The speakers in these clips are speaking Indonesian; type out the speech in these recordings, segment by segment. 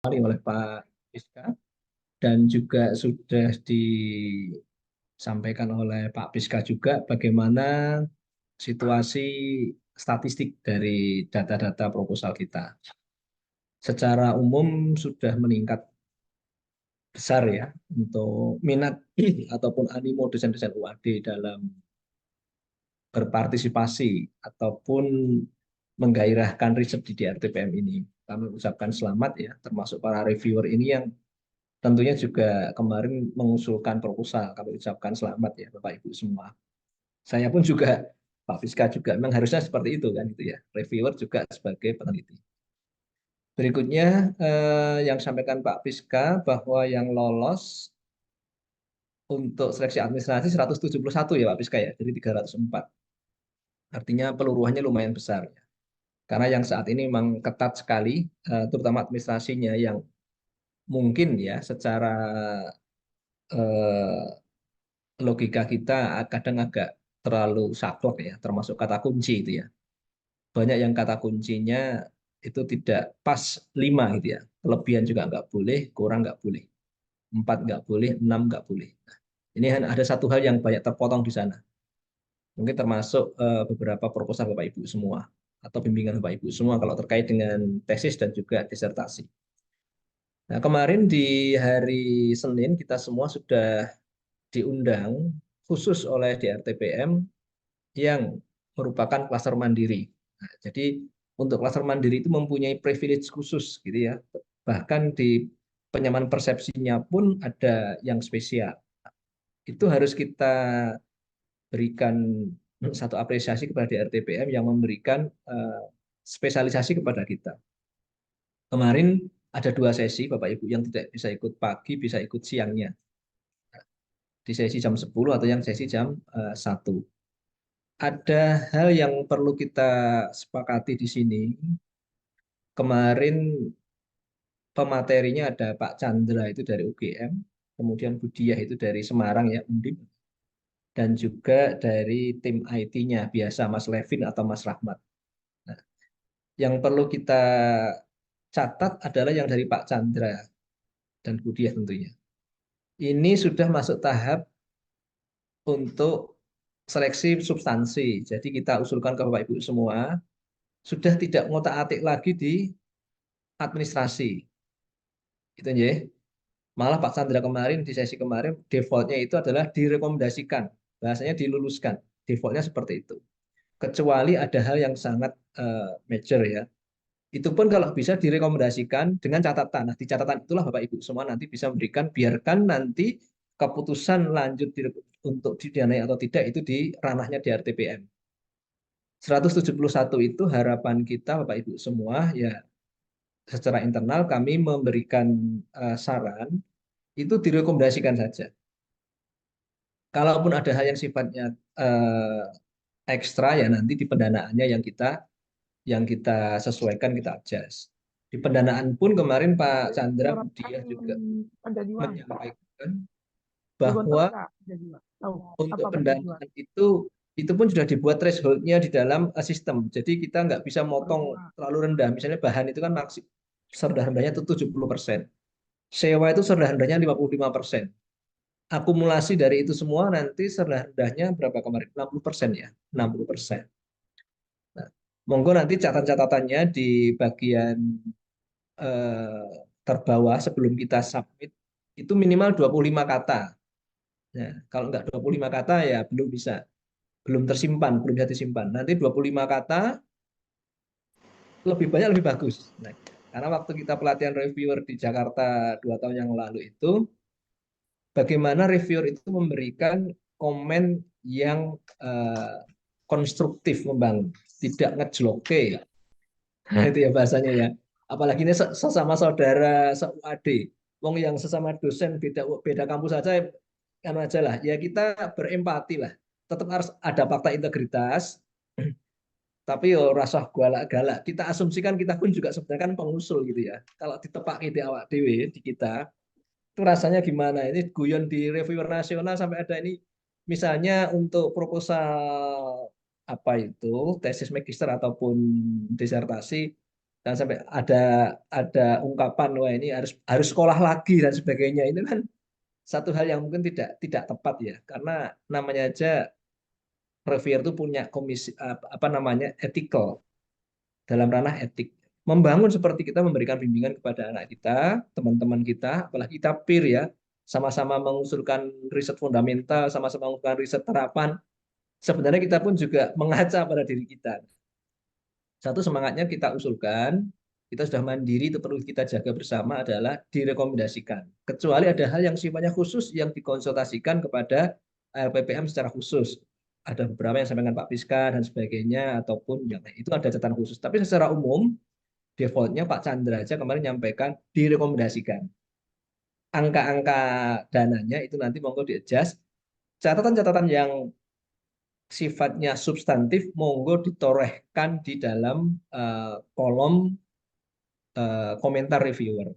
oleh Pak Piska dan juga sudah disampaikan oleh Pak Piska juga bagaimana situasi statistik dari data-data proposal kita. Secara umum sudah meningkat besar ya untuk minat ataupun animo dosen-dosen UAD dalam berpartisipasi ataupun menggairahkan riset di DRTPM ini. Kami ucapkan selamat ya, termasuk para reviewer ini yang tentunya juga kemarin mengusulkan proposal. Kami ucapkan selamat ya Bapak Ibu semua. Saya pun juga Pak Fiska juga memang harusnya seperti itu kan gitu ya. Reviewer juga sebagai peneliti. Berikutnya yang disampaikan Pak Fiska bahwa yang lolos untuk seleksi administrasi 171 ya Pak Fiska ya, jadi 304. Artinya peluruhannya lumayan besar ya. Karena yang saat ini memang ketat sekali, terutama administrasinya yang mungkin ya secara eh, logika kita kadang agak terlalu saklek ya, termasuk kata kunci itu ya. Banyak yang kata kuncinya itu tidak pas 5 gitu ya. Kelebihan juga nggak boleh, kurang nggak boleh. 4 nggak boleh, 6 nggak boleh. Nah, ini ada satu hal yang banyak terpotong di sana. Mungkin termasuk beberapa proposal Bapak Ibu semua atau bimbingan Bapak Ibu semua kalau terkait dengan tesis dan juga disertasi. Nah, kemarin di hari Senin kita semua sudah diundang khusus oleh DRTPM yang merupakan klaster mandiri. Nah, jadi untuk klaster mandiri itu mempunyai privilege khusus gitu ya. Bahkan di penyamaan persepsinya pun ada yang spesial. Itu harus kita berikan satu apresiasi kepada DRTPM yang memberikan spesialisasi kepada kita. Kemarin ada 2 sesi Bapak Ibu yang tidak bisa ikut pagi, bisa ikut siangnya. Di sesi jam 10 atau yang sesi jam 1. Ada hal yang perlu kita sepakati di sini. Kemarin pematerinya ada Pak Chandra itu dari UGM, kemudian Budiah itu dari Semarang ya, Undip, dan juga dari tim IT-nya, biasa Mas Levin atau Mas Rahmat. Nah, yang perlu kita catat adalah yang dari Pak Chandra dan Budiah tentunya. Ini sudah masuk tahap untuk seleksi substansi. Jadi kita usulkan ke Bapak Ibu semua, sudah tidak ngotak-atik lagi di administrasi. Itu ya. Malah Pak Sandra kemarin di sesi kemarin defaultnya itu adalah direkomendasikan, bahasanya diluluskan. Defaultnya seperti itu. Kecuali ada hal yang sangat major ya. Itu pun kalau bisa direkomendasikan dengan catatan. Nah, di catatan itulah Bapak Ibu semua nanti bisa memberikan, biarkan nanti keputusan lanjut untuk didanai atau tidak itu di ranahnya di RTPM. 171 itu harapan kita Bapak Ibu semua ya, secara internal kami memberikan saran itu direkomendasikan saja. Kalaupun ada hal yang sifatnya ekstra ya nanti di pendanaannya yang kita sesuaikan, kita adjust. Di pendanaan pun kemarin Pak Chandra Budiah juga Ada di mana? menyampaikan Di Gontor bahwa nggak ada juga. Tahu apa untuk Pak Jual? pendanaan itu pun sudah dibuat thresholdnya di dalam sistem. Jadi kita nggak bisa motong terlalu rendah. Misalnya bahan itu kan serendah rendahnya itu 70%. Sewa itu serendah rendahnya 55%. Akumulasi dari itu semua nanti serendah rendahnya berapa kemarin? 60% ya, 60%. Nah, monggo nanti catatan-catatannya di bagian terbawah sebelum kita submit itu minimal 25 kata. Nah, kalau nggak 25 kata ya belum bisa, belum tersimpan, belum bisa disimpan. Nanti 25 kata lebih banyak lebih bagus. Nah, karena waktu kita pelatihan reviewer di Jakarta 2 tahun yang lalu itu, bagaimana reviewer itu memberikan komen yang konstruktif membangun, tidak ngejloke. Nah, itu ya bahasanya ya. Apalagi ini sesama saudara se-UAD. Wong yang sesama dosen beda beda kampus saja kan aja lah. Ya kita berempati lah. Tetap harus ada fakta integritas, tapi yo rasa galak-galak. Kita asumsikan kita pun juga sebenarnya kan pengusul gitu ya. Kalau ditepak di awak dewe di kita, itu rasanya gimana? Ini guyon di reviewer nasional sampai ada ini misalnya untuk proposal apa itu tesis magister ataupun disertasi Dan sampai ada ungkapan wah ini harus sekolah lagi dan sebagainya. Itu kan satu hal yang mungkin tidak tepat ya. Karena namanya aja reviewer itu punya komisi apa namanya ethical dalam ranah etik. Membangun seperti kita memberikan bimbingan kepada anak kita, teman-teman kita, apalagi kita peer ya, sama-sama mengusulkan riset fundamental, sama-sama mengusulkan riset terapan. Sebenarnya kita pun juga mengaca pada diri kita. Satu semangatnya kita usulkan, kita sudah mandiri itu perlu kita jaga bersama adalah direkomendasikan. Kecuali ada hal yang sifatnya khusus yang dikonsultasikan kepada LPPM secara khusus. Ada beberapa yang sampaikan Pak Piska dan sebagainya ataupun yang itu ada catatan khusus. Tapi secara umum defaultnya Pak Chandra aja kemarin menyampaikan direkomendasikan. Angka-angka dananya itu nanti monggo di-adjust. Catatan-catatan yang sifatnya substantif monggo ditorehkan di dalam kolom komentar reviewer.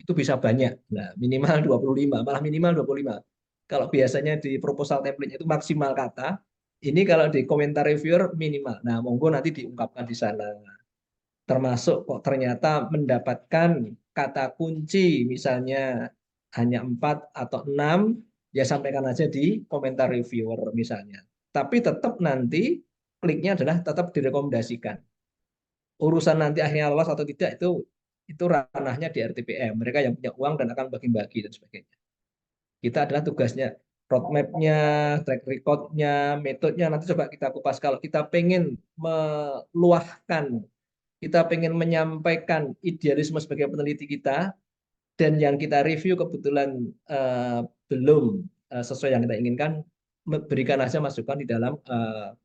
Itu bisa banyak. Nah, minimal 25, malah minimal 25. Kalau biasanya di proposal template itu maksimal kata, ini kalau di komentar reviewer minimal. Nah, monggo nanti diungkapkan di sana. Termasuk kok ternyata mendapatkan kata kunci misalnya hanya 4 atau 6, ya sampaikan aja di komentar reviewer misalnya. Tapi tetap nanti kliknya adalah tetap direkomendasikan. Urusan nanti akhirnya lolos atau tidak itu ranahnya di RTPM. Mereka yang punya uang dan akan bagi-bagi dan sebagainya. Kita adalah tugasnya roadmap-nya, track record-nya, metodenya nanti coba kita kupas. Kalau kita pengen meluahkan, kita pengen menyampaikan idealisme sebagai peneliti kita, dan yang kita review kebetulan belum sesuai yang kita inginkan, berikan aja masukan di dalam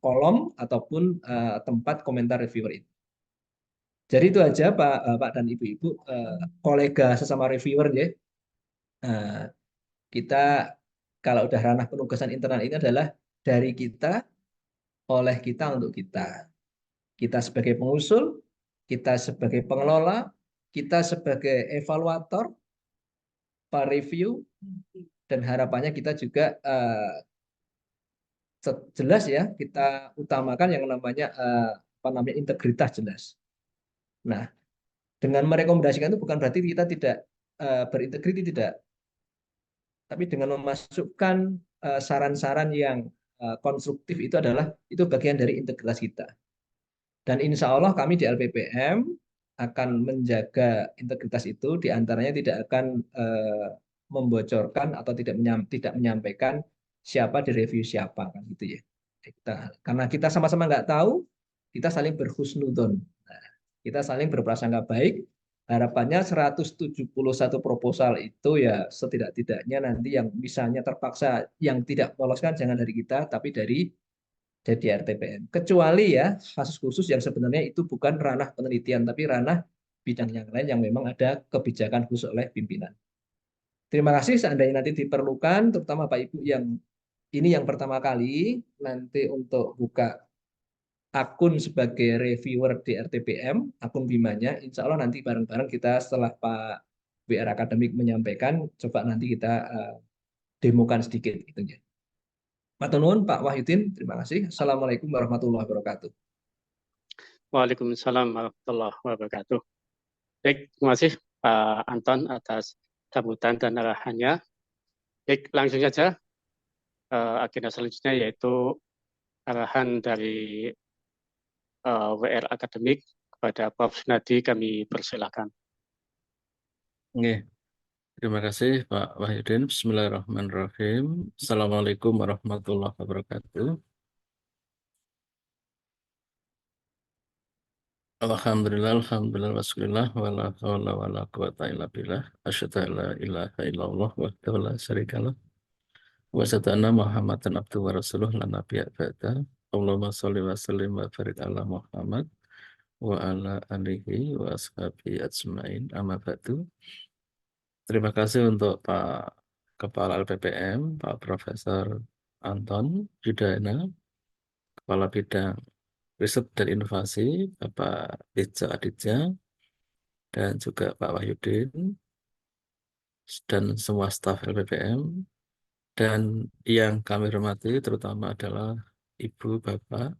kolom ataupun tempat komentar reviewer itu. Jadi itu aja Pak dan Ibu-ibu, kolega sesama reviewer ya. Kita kalau udah ranah penugasan internal ini adalah dari kita, oleh kita untuk kita. Kita sebagai pengusul, kita sebagai pengelola, kita sebagai evaluator, review, dan harapannya kita juga jelas ya kita utamakan yang namanya apa namanya integritas jelas. Nah, dengan merekomendasikan itu bukan berarti kita tidak berintegriti tidak, tapi dengan memasukkan saran-saran yang konstruktif itu adalah itu bagian dari integritas kita. Dan insya Allah kami di LPPM akan menjaga integritas itu, diantaranya tidak akan membocorkan atau tidak menyampaikan siapa di review siapa kan gitu ya. Karena kita sama-sama nggak tahu, kita saling berhusnudon. Nah, kita saling berprasangka baik. Harapannya 171 proposal itu ya setidak-tidaknya nanti yang misalnya terpaksa yang tidak meloloskan jangan dari kita, tapi dari RTPM. Kecuali ya kasus khusus yang sebenarnya itu bukan ranah penelitian, tapi ranah bidang yang lain yang memang ada kebijakan khusus oleh pimpinan. Terima kasih seandainya nanti diperlukan, terutama Pak Ibu yang ini yang pertama kali nanti untuk buka akun sebagai reviewer di RTPM, akun Bimanya, insya Allah nanti bareng-bareng kita setelah Pak WR Akademik menyampaikan, coba nanti kita demokan sedikit gitu ya. Matur nuwun Pak Wahyudin, terima kasih. Assalamualaikum warahmatullahi wabarakatuh. Waalaikumsalam warahmatullahi wabarakatuh. Baik, terima kasih Pak Anton atas sambutan dan arahannya. Baik, langsung saja agenda selanjutnya yaitu arahan dari WR Akademik kepada Prof. Sunadi, kami persilakan. Oke, terima kasih Pak Wahyudin. Bismillahirrahmanirrahim. Assalamualaikum warahmatullahi wabarakatuh. Alhamdulillah, alhamdulillah, wassalamullah, wala hawla wala quwata illa billah. Asyhadu an la ilaha illallah wahdahu la syarikalah. Wa asyhadu anna Muhammadan abduhu wa rasuluh la nabiyya ba'da. Allahumma sholli wa sallim wa barik ala Muhammad wa ala alihi wa ashabihi ajmain. Amma ba'du. Terima kasih untuk Pak Kepala LPPM, Pak Profesor Anton Yudhayana, Kepala Bidang Riset dan Inovasi, Bapak Teja Aditya, dan juga Pak Wahyudin, dan semua staf LPPM, dan yang kami hormati terutama adalah Ibu, Bapak,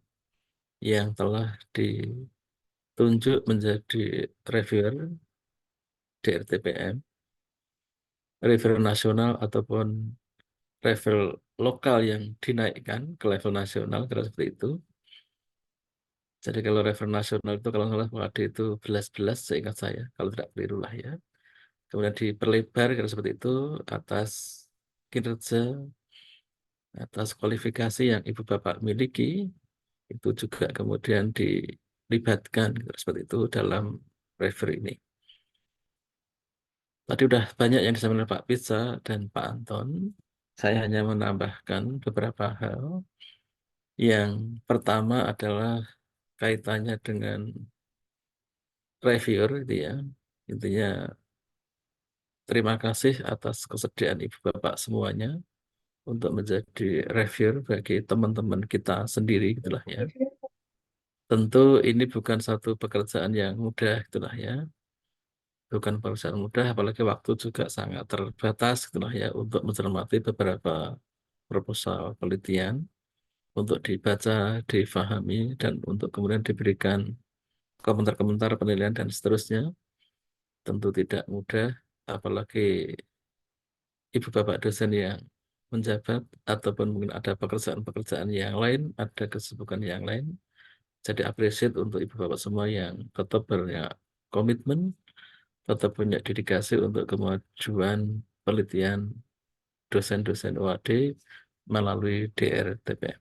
yang telah tunjuk menjadi reviewer DRTPM, reviewer nasional ataupun level lokal yang dinaikkan ke level nasional, kira seperti itu. Jadi kalau level nasional itu kalau nggak salah WAD itu 11 seingat saya, kalau tidak keliru lah ya. Kemudian diperlebar kira seperti itu atas kinerja, atas kualifikasi yang Ibu Bapak miliki, itu juga kemudian dilibatkan kira seperti itu dalam refer ini. Tadi udah banyak yang disampaikan oleh Pak Pizza dan Pak Anton. Saya hanya menambahkan beberapa hal. Yang pertama adalah kaitannya dengan reviewer itu ya. Intinya terima kasih atas kesediaan Ibu Bapak semuanya untuk menjadi reviewer bagi teman-teman kita sendiri gitulah ya. Tentu ini bukan satu pekerjaan yang mudah gitulah ya. Bukan pekerjaan mudah apalagi waktu juga sangat terbatas gitulah ya untuk mencermati beberapa proposal penelitian untuk dibaca, difahami dan untuk kemudian diberikan komentar-komentar penilaian dan seterusnya. Tentu tidak mudah apalagi Ibu Bapak dosen yang menjabat ataupun mungkin ada pekerjaan-pekerjaan yang lain, ada kesibukan yang lain. Jadi appreciate untuk Ibu Bapak semua yang tetap punya komitmen, tetap punya dedikasi untuk kemajuan penelitian dosen-dosen UAD melalui DRTPM.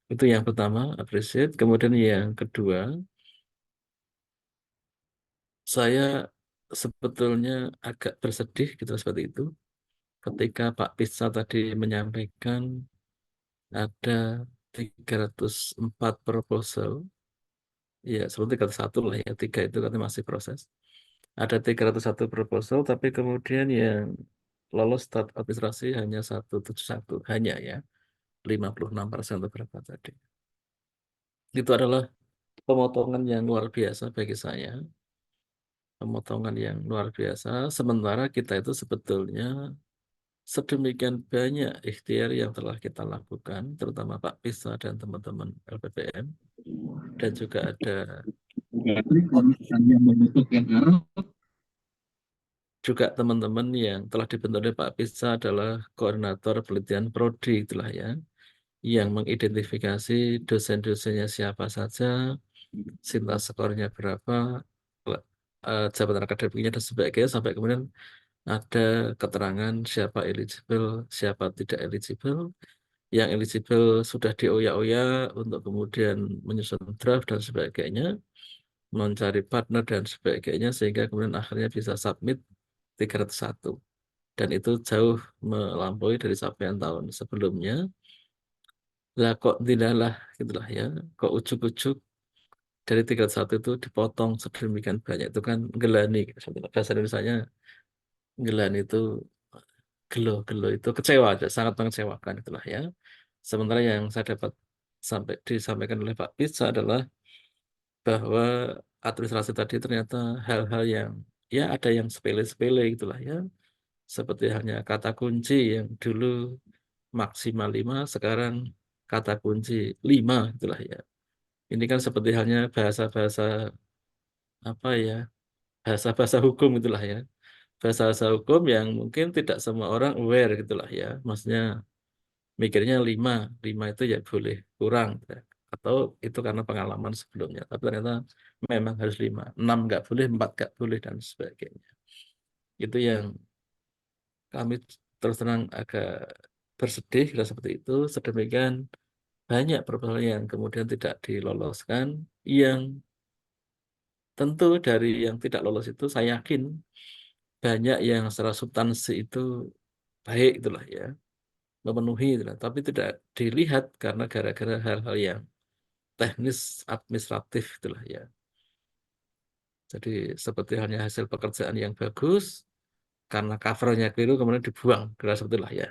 Itu yang pertama, appreciate. Kemudian yang kedua, saya sebetulnya agak bersedih gitu seperti itu. Ketika Pak Pizza tadi menyampaikan ada 304 proposal, ya sebelum 301 lah ya, 3 itu kan masih proses. Ada 301 proposal, tapi kemudian yang lolos tahap administrasi hanya 171, hanya ya, 56% atau berapa tadi. Itu adalah pemotongan yang luar biasa bagi saya, pemotongan yang luar biasa, sementara kita itu sebetulnya sedemikian banyak ikhtiar yang telah kita lakukan, terutama Pak Pisa dan teman-teman LPPM, dan juga ada juga teman-teman yang telah dibentuk oleh Pak Pisa adalah koordinator penelitian prodi itulah ya, yang mengidentifikasi dosen-dosennya siapa saja, sintas skornya berapa, jabatan akademiknya dan sebagainya, sampai kemudian ada keterangan siapa eligible, siapa tidak eligible. Yang eligible sudah dioyak-oyak untuk kemudian menyusun draft dan sebagainya, mencari partner dan sebagainya, sehingga kemudian akhirnya bisa submit 301. Dan itu jauh melampaui dari capaian tahun sebelumnya. Lah kok dilalah gitulah ya, kok ujuk-ujuk dari 301 itu dipotong sedemikian banyak, itu kan gelani. Bahasa Indonesianya gelani itu gelo-gelo itu kecewa aja, sangat mengecewakan itulah ya. Sementara yang saya dapat disampaikan oleh Pak Pizza adalah bahwa administrasi tadi ternyata hal-hal yang ya ada yang sepele-sepele itulah ya. Seperti hanya kata kunci yang dulu maksimal 5, sekarang kata kunci 5 itulah ya. Ini kan seperti halnya bahasa-bahasa apa ya, bahasa-bahasa hukum itulah ya. Bahasa-bahasa hukum yang mungkin tidak semua orang aware gitulah ya. Maksudnya mikirnya 5 itu ya boleh kurang ya. Atau itu karena pengalaman sebelumnya. Tapi ternyata memang harus 5, 6 nggak boleh, 4 nggak boleh dan sebagainya. Itu yang kami terus terang agak bersedih kalau seperti itu. Sedemikian banyak proposal yang kemudian tidak diloloskan, yang tentu dari yang tidak lolos itu saya yakin banyak yang secara substansi itu baik itulah ya, memenuhi itulah. Tapi tidak dilihat karena gara-gara hal-hal yang teknis administratif itulah ya. Jadi seperti halnya hasil pekerjaan yang bagus karena covernya keliru kemudian dibuang, kira seperti itulah ya.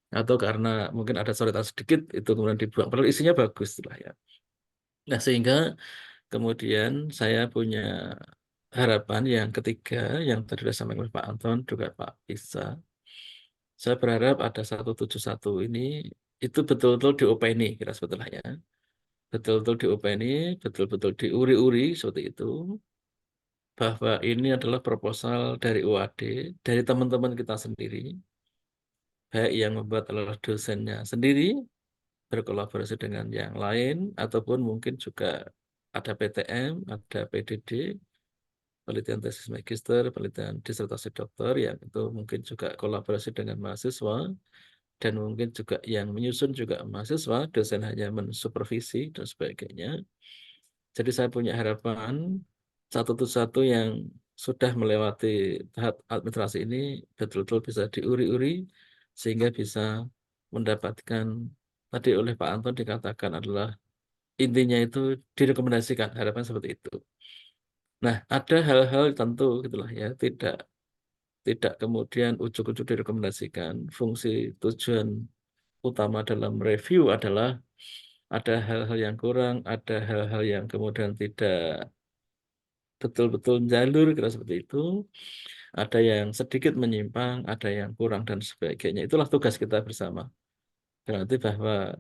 Atau karena mungkin ada coretan sedikit itu kemudian dibuang, padahal isinya bagus itulah ya. Nah sehingga kemudian saya punya harapan yang ketiga yang tadi disampaikan oleh Pak Anton juga Pak Isa. Saya berharap ada 171 ini itu betul-betul diopeni kira sebetulnya ya. betul-betul diopeni, betul-betul diuri-uri seperti itu, bahwa ini adalah proposal dari UAD, dari teman-teman kita sendiri, baik yang membuat adalah dosennya sendiri, berkolaborasi dengan yang lain, ataupun mungkin juga ada PTM, ada PDD, penelitian tesis magister, penelitian disertasi dokter, yang itu mungkin juga kolaborasi dengan mahasiswa, dan mungkin juga yang menyusun juga mahasiswa, dosen hanya mensupervisi, dan sebagainya. Jadi saya punya harapan, satu yang sudah melewati tahap administrasi ini, betul-betul bisa diuri-uri, sehingga bisa mendapatkan, tadi oleh Pak Anton dikatakan adalah, intinya itu direkomendasikan, harapan seperti itu. Nah, ada hal-hal tentu gitulah ya, tidak kemudian ujuk-ujuk direkomendasikan. Fungsi tujuan utama dalam review adalah ada hal-hal yang kurang, ada hal-hal yang kemudian tidak betul-betul jalur, kira seperti itu. Ada yang sedikit menyimpang, ada yang kurang dan sebagainya. Itulah tugas kita bersama. Berarti bahwa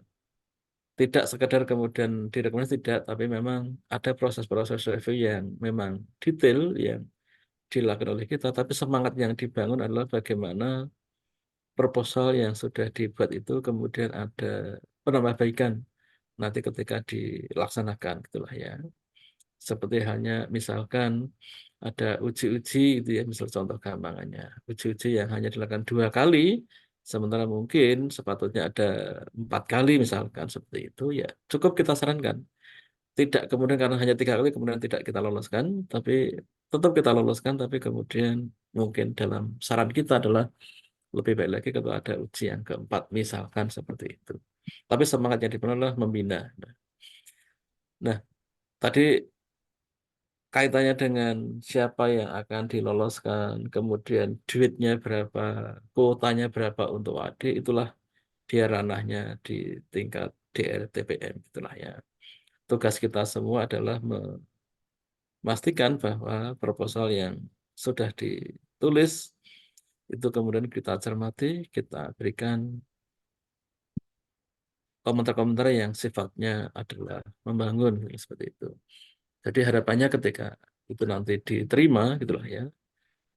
tidak sekedar kemudian direkomendasi tidak, tapi memang ada proses-proses review yang memang detail yang dilakukan oleh kita, tapi semangat yang dibangun adalah bagaimana proposal yang sudah dibuat itu kemudian ada penambahbaikan nanti ketika dilaksanakan gitulah ya. Seperti hanya misalkan ada uji-uji itu ya, misal contoh gampangannya. Uji-uji yang hanya dilakukan 2 kali, sementara mungkin sepatutnya ada 4 kali misalkan seperti itu ya. Cukup kita sarankan. Tidak kemudian karena hanya 3 kali kemudian tidak kita loloskan, tapi tetap kita loloskan, tapi kemudian mungkin dalam saran kita adalah lebih baik lagi kalau ada uji yang keempat misalkan seperti itu. Tapi semangatnya di mana adalah membina. Nah, tadi kaitannya dengan siapa yang akan diloloskan, kemudian duitnya berapa, kuotanya berapa untuk AD, itulah dia ranahnya di tingkat DRTPM, itulah ya. Tugas kita semua adalah memastikan bahwa proposal yang sudah ditulis itu kemudian kita cermati, kita berikan komentar-komentar yang sifatnya adalah membangun seperti itu. Jadi harapannya ketika itu nanti diterima gitulah ya,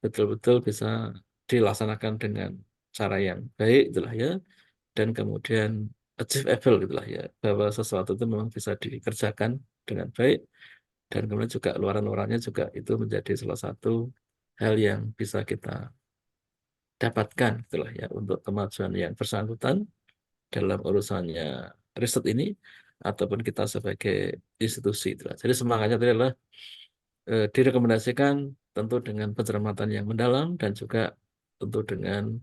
betul-betul bisa dilaksanakan dengan cara yang baik itulah ya, dan kemudian achievable gitulah ya, bahwa sesuatu itu memang bisa dikerjakan dengan baik, dan kemudian juga luaran-luarannya juga itu menjadi salah satu hal yang bisa kita dapatkan gitulah ya untuk kemajuan yang bersangkutan dalam urusannya riset ini ataupun kita sebagai institusi itulah. Jadi semangatnya itu adalah direkomendasikan tentu dengan pencermatan yang mendalam dan juga tentu dengan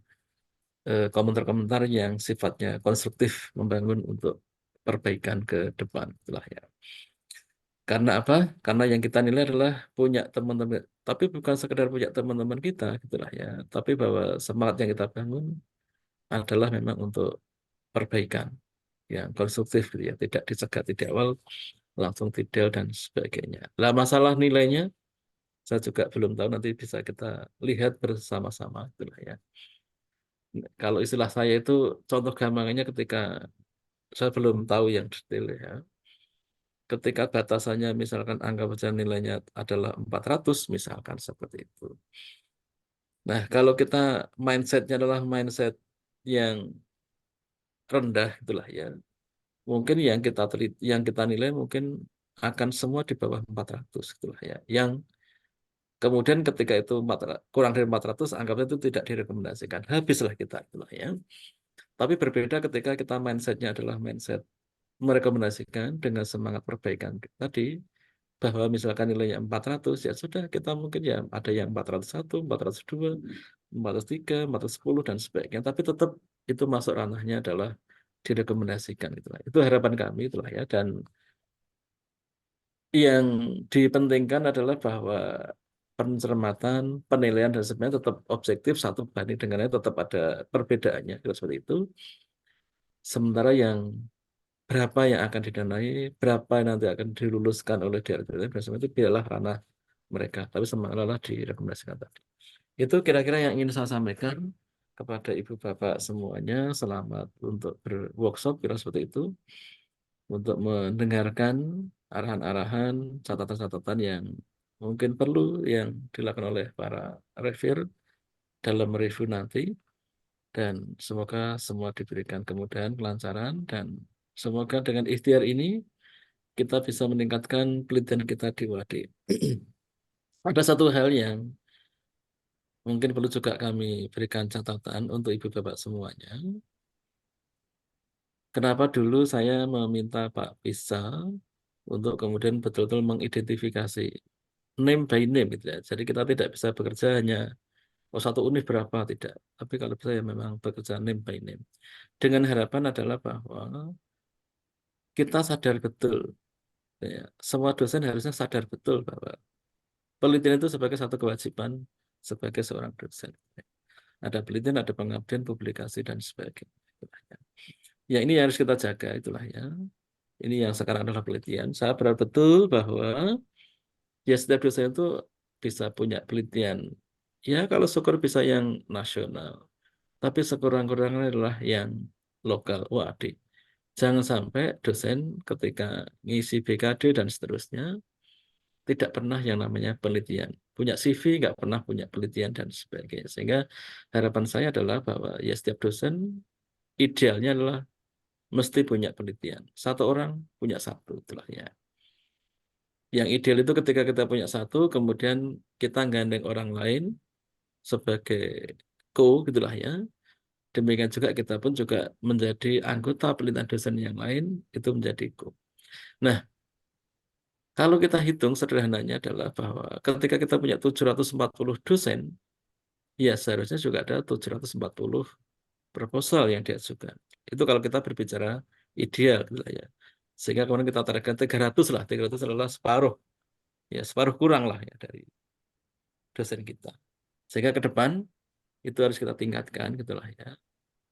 komentar-komentar yang sifatnya konstruktif membangun untuk perbaikan ke depan itulah ya. Karena apa? Karena yang kita nilai adalah punya teman-teman, tapi bukan sekedar punya teman-teman kita gitulah ya, tapi bahwa semangat yang kita bangun adalah memang untuk perbaikan yang konstruktif gitu ya, tidak dicegat di awal langsung detail dan sebagainya. Lah masalah nilainya saya juga belum tahu, nanti bisa kita lihat bersama-sama itulah ya. Kalau istilah saya itu contoh gampangannya ketika saya belum tahu yang detail ya. Ketika batasannya misalkan angka saja nilainya adalah 400 misalkan seperti itu. Nah, kalau kita mindsetnya adalah mindset yang rendah itulah ya. Mungkin yang kita nilai mungkin akan semua di bawah 400 itulah ya. Yang kemudian ketika itu kurang dari 400 anggapnya itu tidak direkomendasikan. Habislah kita itulah ya. Tapi berbeda ketika kita mindsetnya adalah mindset merekomendasikan dengan semangat perbaikan tadi, bahwa misalkan nilainya 400 ya sudah, kita mungkin ya ada yang 401, 402, 403, 410 dan sebagainya, tapi tetap itu masuk ranahnya adalah direkomendasikan itulah. Itu harapan kami itulah ya, dan yang dipentingkan adalah bahwa pencermatan, penilaian dan sebagainya tetap objektif, satu banding dengan lain, tetap ada perbedaannya seperti itu. Sementara yang berapa yang akan didanai, berapa yang nanti akan diluluskan oleh DRT, bersama itu biarlah ranah mereka, tapi semangatlah direkomendasikan tadi. Itu kira-kira yang ingin saya sampaikan kepada ibu bapak semuanya. Selamat untuk berworkshop kira seperti itu. untuk mendengarkan arahan-arahan, catatan-catatan yang mungkin perlu yang dilakukan oleh para reviewer dalam review nanti. Dan semoga semua diberikan kemudahan, kelancaran, dan semoga dengan ikhtiar ini kita bisa meningkatkan penelitian kita di WADI. Ada satu hal yang mungkin perlu juga kami berikan catatan untuk Ibu Bapak semuanya. Kenapa dulu saya meminta Pak Pisa untuk kemudian betul-betul mengidentifikasi name by name gitu ya. Jadi kita tidak bisa bekerja hanya satu univ berapa, tidak. Tapi kalau bisa ya memang bekerja name by name. Dengan harapan adalah bahwa kita sadar betul, ya, semua dosen harusnya sadar betul bahwa penelitian itu sebagai satu kewajiban sebagai seorang dosen. Ada penelitian, ada pengabdian, publikasi, dan sebagainya. Ya ini yang harus kita jaga, itulah ya. Ini yang sekarang adalah penelitian. Saya berharap betul bahwa ya setiap dosen itu bisa punya penelitian. Ya kalau syukur bisa yang nasional. Tapi sekurang-kurangnya adalah yang lokal. Waduh. Jangan sampai dosen ketika ngisi BKD dan seterusnya tidak pernah yang namanya penelitian. Punya CV, nggak pernah punya penelitian dan sebagainya. Sehingga harapan saya adalah bahwa ya setiap dosen idealnya adalah mesti punya penelitian. Satu orang punya satu, itulah ya. Yang ideal itu ketika kita punya satu, kemudian kita gandeng orang lain sebagai gitulah ya. Demikian juga kita pun juga menjadi anggota penelitian dosen yang lain, itu menjadi Nah, kalau kita hitung sederhananya adalah bahwa ketika kita punya 740 dosen, ya seharusnya juga ada 740 proposal yang diajukan. Itu kalau kita berbicara ideal gitu ya. Sehingga kemudian kita targetkan 300 lah, 300 adalah separuh. Ya, separuh kurang lah ya dari dosen kita. Sehingga ke depan itu harus kita tingkatkan gitulah ya.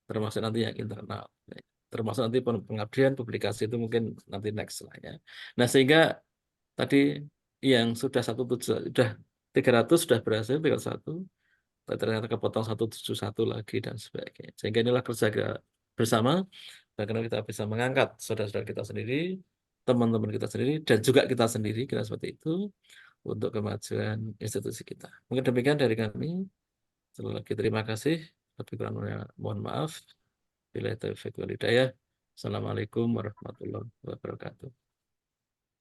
Termasuk nanti yang internal. Termasuk nanti pengabdian, publikasi itu mungkin nanti next lah ya. Nah, sehingga tadi yang sudah 300 sudah berhasil, tinggal satu. Ternyata kepotong 171 lagi dan sebagainya. Sehingga inilah kerja bersama, bagaimana kita bisa mengangkat saudara-saudara kita sendiri, teman-teman kita sendiri, dan juga kita sendiri, kira seperti itu, untuk kemajuan institusi kita. Mungkin demikian dari kami. Sekali lagi terima kasih. Tapi kurangnya mohon maaf. Bila taufiq wal hidayah. Assalamualaikum warahmatullahi wabarakatuh.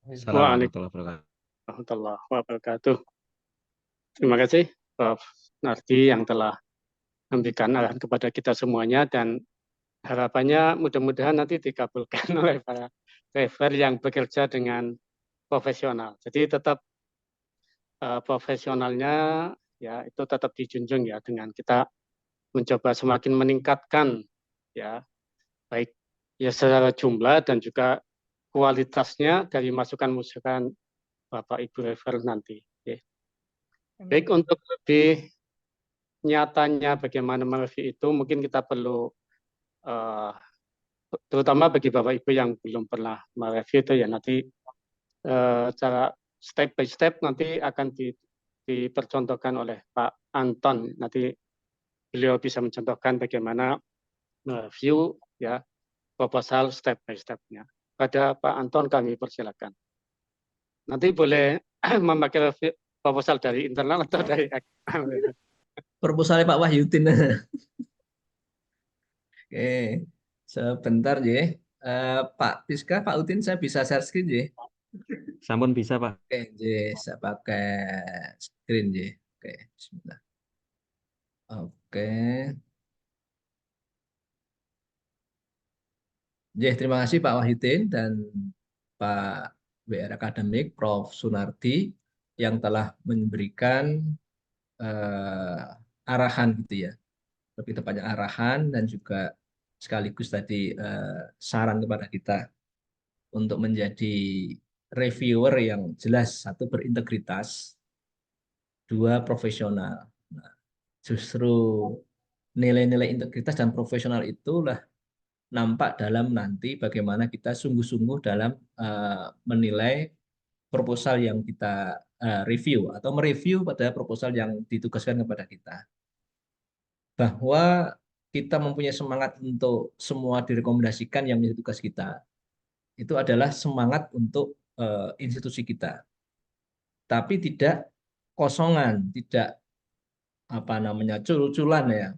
Assalamualaikum warahmatullahi wabarakatuh. Warahmatullahi wabarakatuh. Terima kasih Prof. Nardi yang telah memberikan arahan kepada kita semuanya, dan harapannya mudah-mudahan nanti dikabulkan oleh para reviewer yang bekerja dengan profesional. Jadi tetap profesionalnya ya itu tetap dijunjung ya, dengan kita mencoba semakin meningkatkan ya baik ya secara jumlah dan juga kualitasnya dari masukan-masukan Bapak Ibu reviewer nanti. Okay. Baik, untuk lebih nyatanya bagaimana mereview itu mungkin kita perlu terutama bagi Bapak Ibu yang belum pernah mereview itu ya, nanti cara step by step nanti akan dipercontohkan oleh Pak Anton. Nanti beliau bisa mencontohkan bagaimana mereview ya proposal step by step-nya. Pada Pak Anton kami persilakan. Nanti boleh memakai proposal dari internal atau dari Proposalnya Pak Wahyudin. Oke, sebentar ya. Pak Piska, Pak Udin, saya bisa share screen ya? Sampun bisa, Pak. Oke, saya pakai screen ya. Oke, bismillah. Oke. Terima kasih Pak Wahyudin dan Pak WR Akademik, Prof. Sunardi yang telah memberikan arahan gitu ya, lebih tepatnya arahan dan juga sekaligus tadi saran kepada kita untuk menjadi reviewer yang jelas, satu berintegritas, dua profesional. Nah, justru nilai-nilai integritas dan profesional itulah nampak dalam nanti bagaimana kita sungguh-sungguh dalam menilai proposal yang kita review atau mereview pada proposal yang ditugaskan kepada kita. Bahwa kita mempunyai semangat untuk semua direkomendasikan yang menjadi tugas kita. itu adalah semangat untuk institusi kita, tapi tidak kosongan, tidak apa namanya cul-culan ya.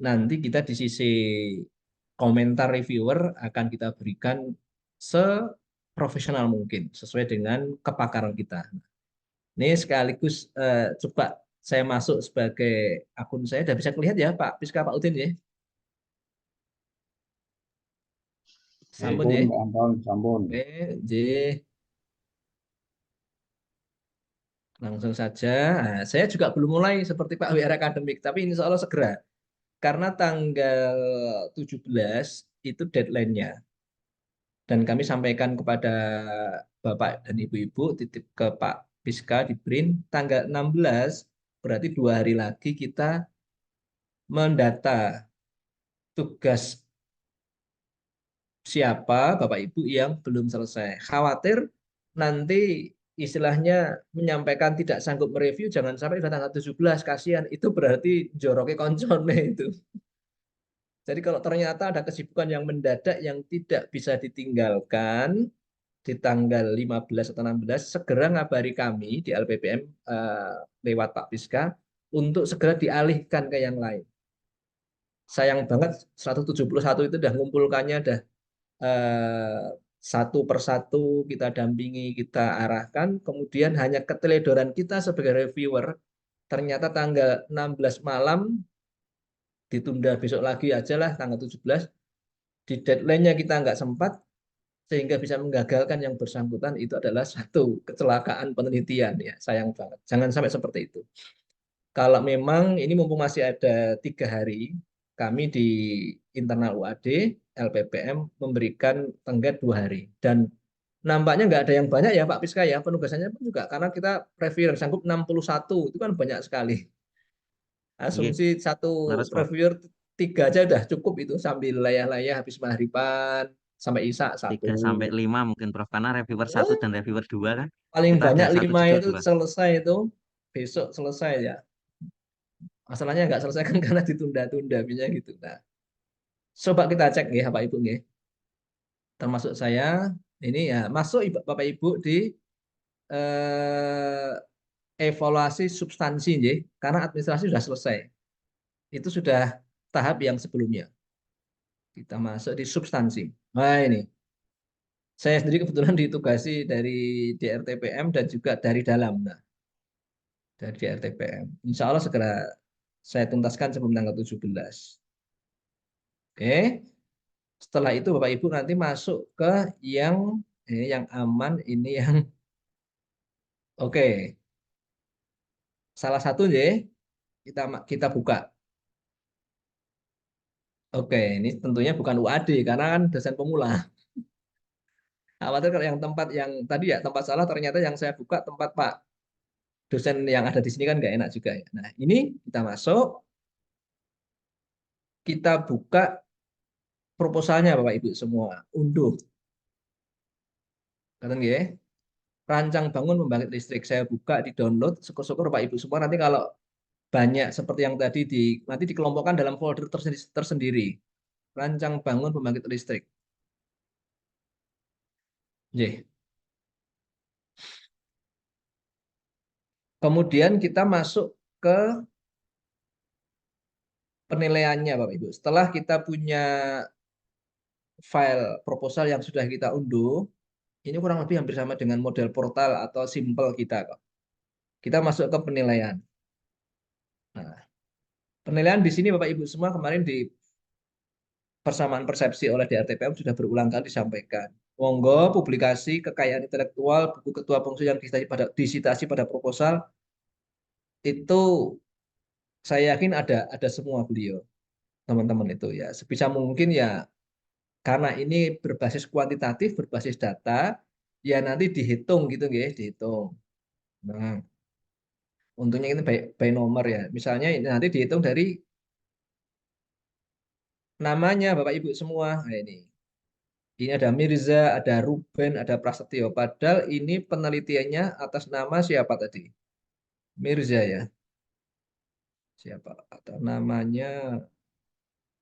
Nanti kita di sisi komentar reviewer akan kita berikan seprofesional mungkin sesuai dengan kepakaran kita. Ini sekaligus coba saya masuk sebagai akun saya, udah bisa kelihatan ya Pak Piska, Pak Udin ya. Sampun ya. Pak Anton, sampun. Oke, J. Langsung saja. Nah, saya juga belum mulai seperti Pak WR Akademik, tapi insya Allah segera. Karena tanggal 17 itu deadline-nya. Dan kami sampaikan kepada Bapak dan Ibu-Ibu, titip ke Pak Piska di BRIN, tanggal 16, berarti 2 hari lagi kita mendata tugas siapa Bapak Ibu yang belum selesai. Khawatir nanti istilahnya menyampaikan tidak sanggup mereview, jangan sampai udah tanggal 17, kasihan. Itu berarti joroknya koncone itu. Jadi kalau ternyata ada kesibukan yang mendadak yang tidak bisa ditinggalkan di tanggal 15 atau 16, segera ngabari kami di LPPM lewat Pak Piska untuk segera dialihkan ke yang lain. Sayang banget 171 itu udah ngumpulkannya, udah satu persatu kita dampingi, kita arahkan, kemudian hanya keteledoran kita sebagai reviewer, ternyata tanggal 16 malam ditunda besok lagi aja lah tanggal 17, di deadline-nya kita nggak sempat, sehingga bisa menggagalkan yang bersangkutan. Itu adalah satu kecelakaan penelitian ya, sayang banget. Jangan sampai seperti itu. Kalau memang ini mumpung masih ada 3 hari, kami di internal UAD, LPPM memberikan tenggat 2 hari. Dan nampaknya nggak ada yang banyak ya Pak Piska ya, penugasannya pun juga karena kita reviewer sanggup 61, itu kan banyak sekali. Asumsi satu Laras, Pak. reviewer 3 aja udah cukup itu, sambil layah-layah habis maghriban sampai Isya 1. 3 sampai 5 mungkin Prof. Karena reviewer 1 dan reviewer 2 kan. Paling Kita banyak ada 1 5 judul itu 2. selesai itu besok selesai ya. Masalahnya nggak selesai kan karena ditunda-tunda biasanya gitu. Nah, coba kita cek ya Bapak Ibu nggih. Termasuk saya ini ya masuk Bapak Ibu di evaluasi substansi nggih, karena administrasi sudah selesai. Itu sudah tahap yang sebelumnya. Kita masuk di substansi. Nah, ini. Saya sendiri kebetulan ditugasi dari DRTPM dan juga dari dalam. Nah, dari DRTPM. Insya Allah segera saya tuntaskan sebelum tanggal 17. Oke. Setelah itu Bapak Ibu nanti masuk ke yang aman, ini yang oke. Salah satu ya kita buka. Oke, ini tentunya bukan UAD karena kan dosen pemula. Khawatir kalau yang tempat yang tadi ya tempat salah, ternyata yang saya buka tempat Pak dosen yang ada di sini kan nggak enak juga ya. Nah, ini kita masuk, kita buka proposalnya Bapak Ibu semua, unduh. Katakan ya, rancang bangun pembangkit listrik. Saya buka di download, syukur-syukur Bapak Ibu semua nanti kalau banyak seperti yang tadi nanti dikelompokkan dalam folder tersendiri. Rancang bangun pembangkit listrik. J. Kemudian kita masuk ke penilaiannya Bapak Ibu. Setelah kita punya file proposal yang sudah kita unduh, ini kurang lebih hampir sama dengan model portal atau simple kita kok. Kita masuk ke penilaian. Nah, penilaian di sini Bapak Ibu semua kemarin di persamaan persepsi oleh DRTPM sudah berulang kali disampaikan. Monggo publikasi kekayaan intelektual, buku ketua fungsi yang disitasi pada proposal itu saya yakin ada semua beliau, teman-teman itu ya. Sebisa mungkin ya, karena ini berbasis kuantitatif, berbasis data, ya nanti dihitung gitu ya, dihitung. Nah, untungnya ini by nomor ya. Misalnya nanti dihitung dari namanya Bapak Ibu semua. Nah, ini. Ini ada Mirza, ada Ruben, ada Prasetyo. Padahal ini penelitiannya atas nama siapa tadi? Mirza ya. Siapa? Atau namanya,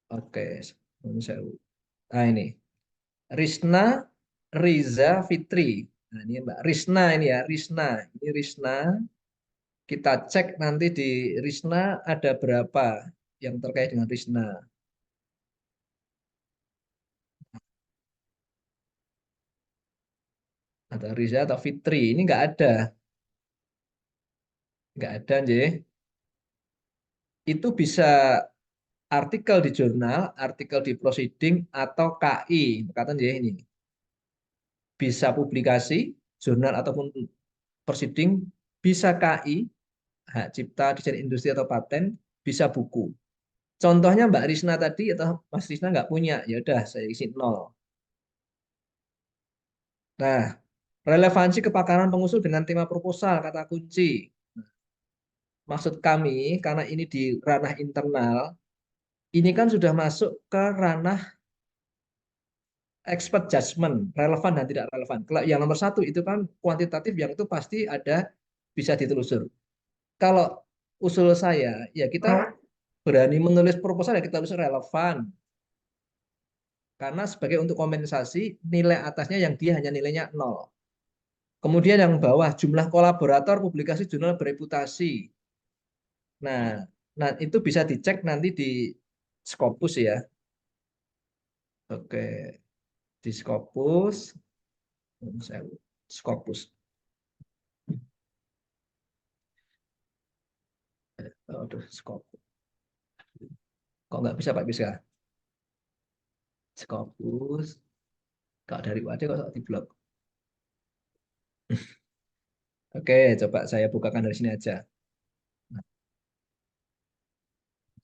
oke. Nah ini. Risna, Riza, Fitri. Nah, ini Mbak Risna ini ya, Risna. Ini Risna. Kita cek nanti di Risna ada berapa yang terkait dengan Risna. Atau Riza atau Fitri. Ini nggak ada. Nggak ada, Nje. Itu bisa artikel di jurnal, artikel di proceeding, atau KI. Kata Nje ini. Bisa publikasi, jurnal ataupun proceeding, bisa KI, hak cipta, desain industri atau paten, bisa buku. Contohnya Mbak Risna tadi atau Mas Risna nggak punya, ya udah saya isi 0. Nah, relevansi kepakaran pengusul dengan tema proposal kata kunci. Maksud kami karena ini di ranah internal, ini kan sudah masuk ke ranah expert judgment, relevan dan tidak relevan. Kalau yang nomor 1 itu kan kuantitatif, yang itu pasti ada bisa ditelusur. Kalau usul saya, ya kita berani menulis proposal ya kita tulis relevan. Karena sebagai untuk kompensasi nilai atasnya yang dia hanya nilainya 0. Kemudian yang bawah jumlah kolaborator publikasi jurnal bereputasi. Nah, itu bisa dicek nanti di Scopus ya. Oke, di Scopus. Scopus. Aduh, Scopus. Kok nggak bisa Pak bisa? Scopus. Kalau dari WAD kok di blog. Oke, coba saya bukakan dari sini aja.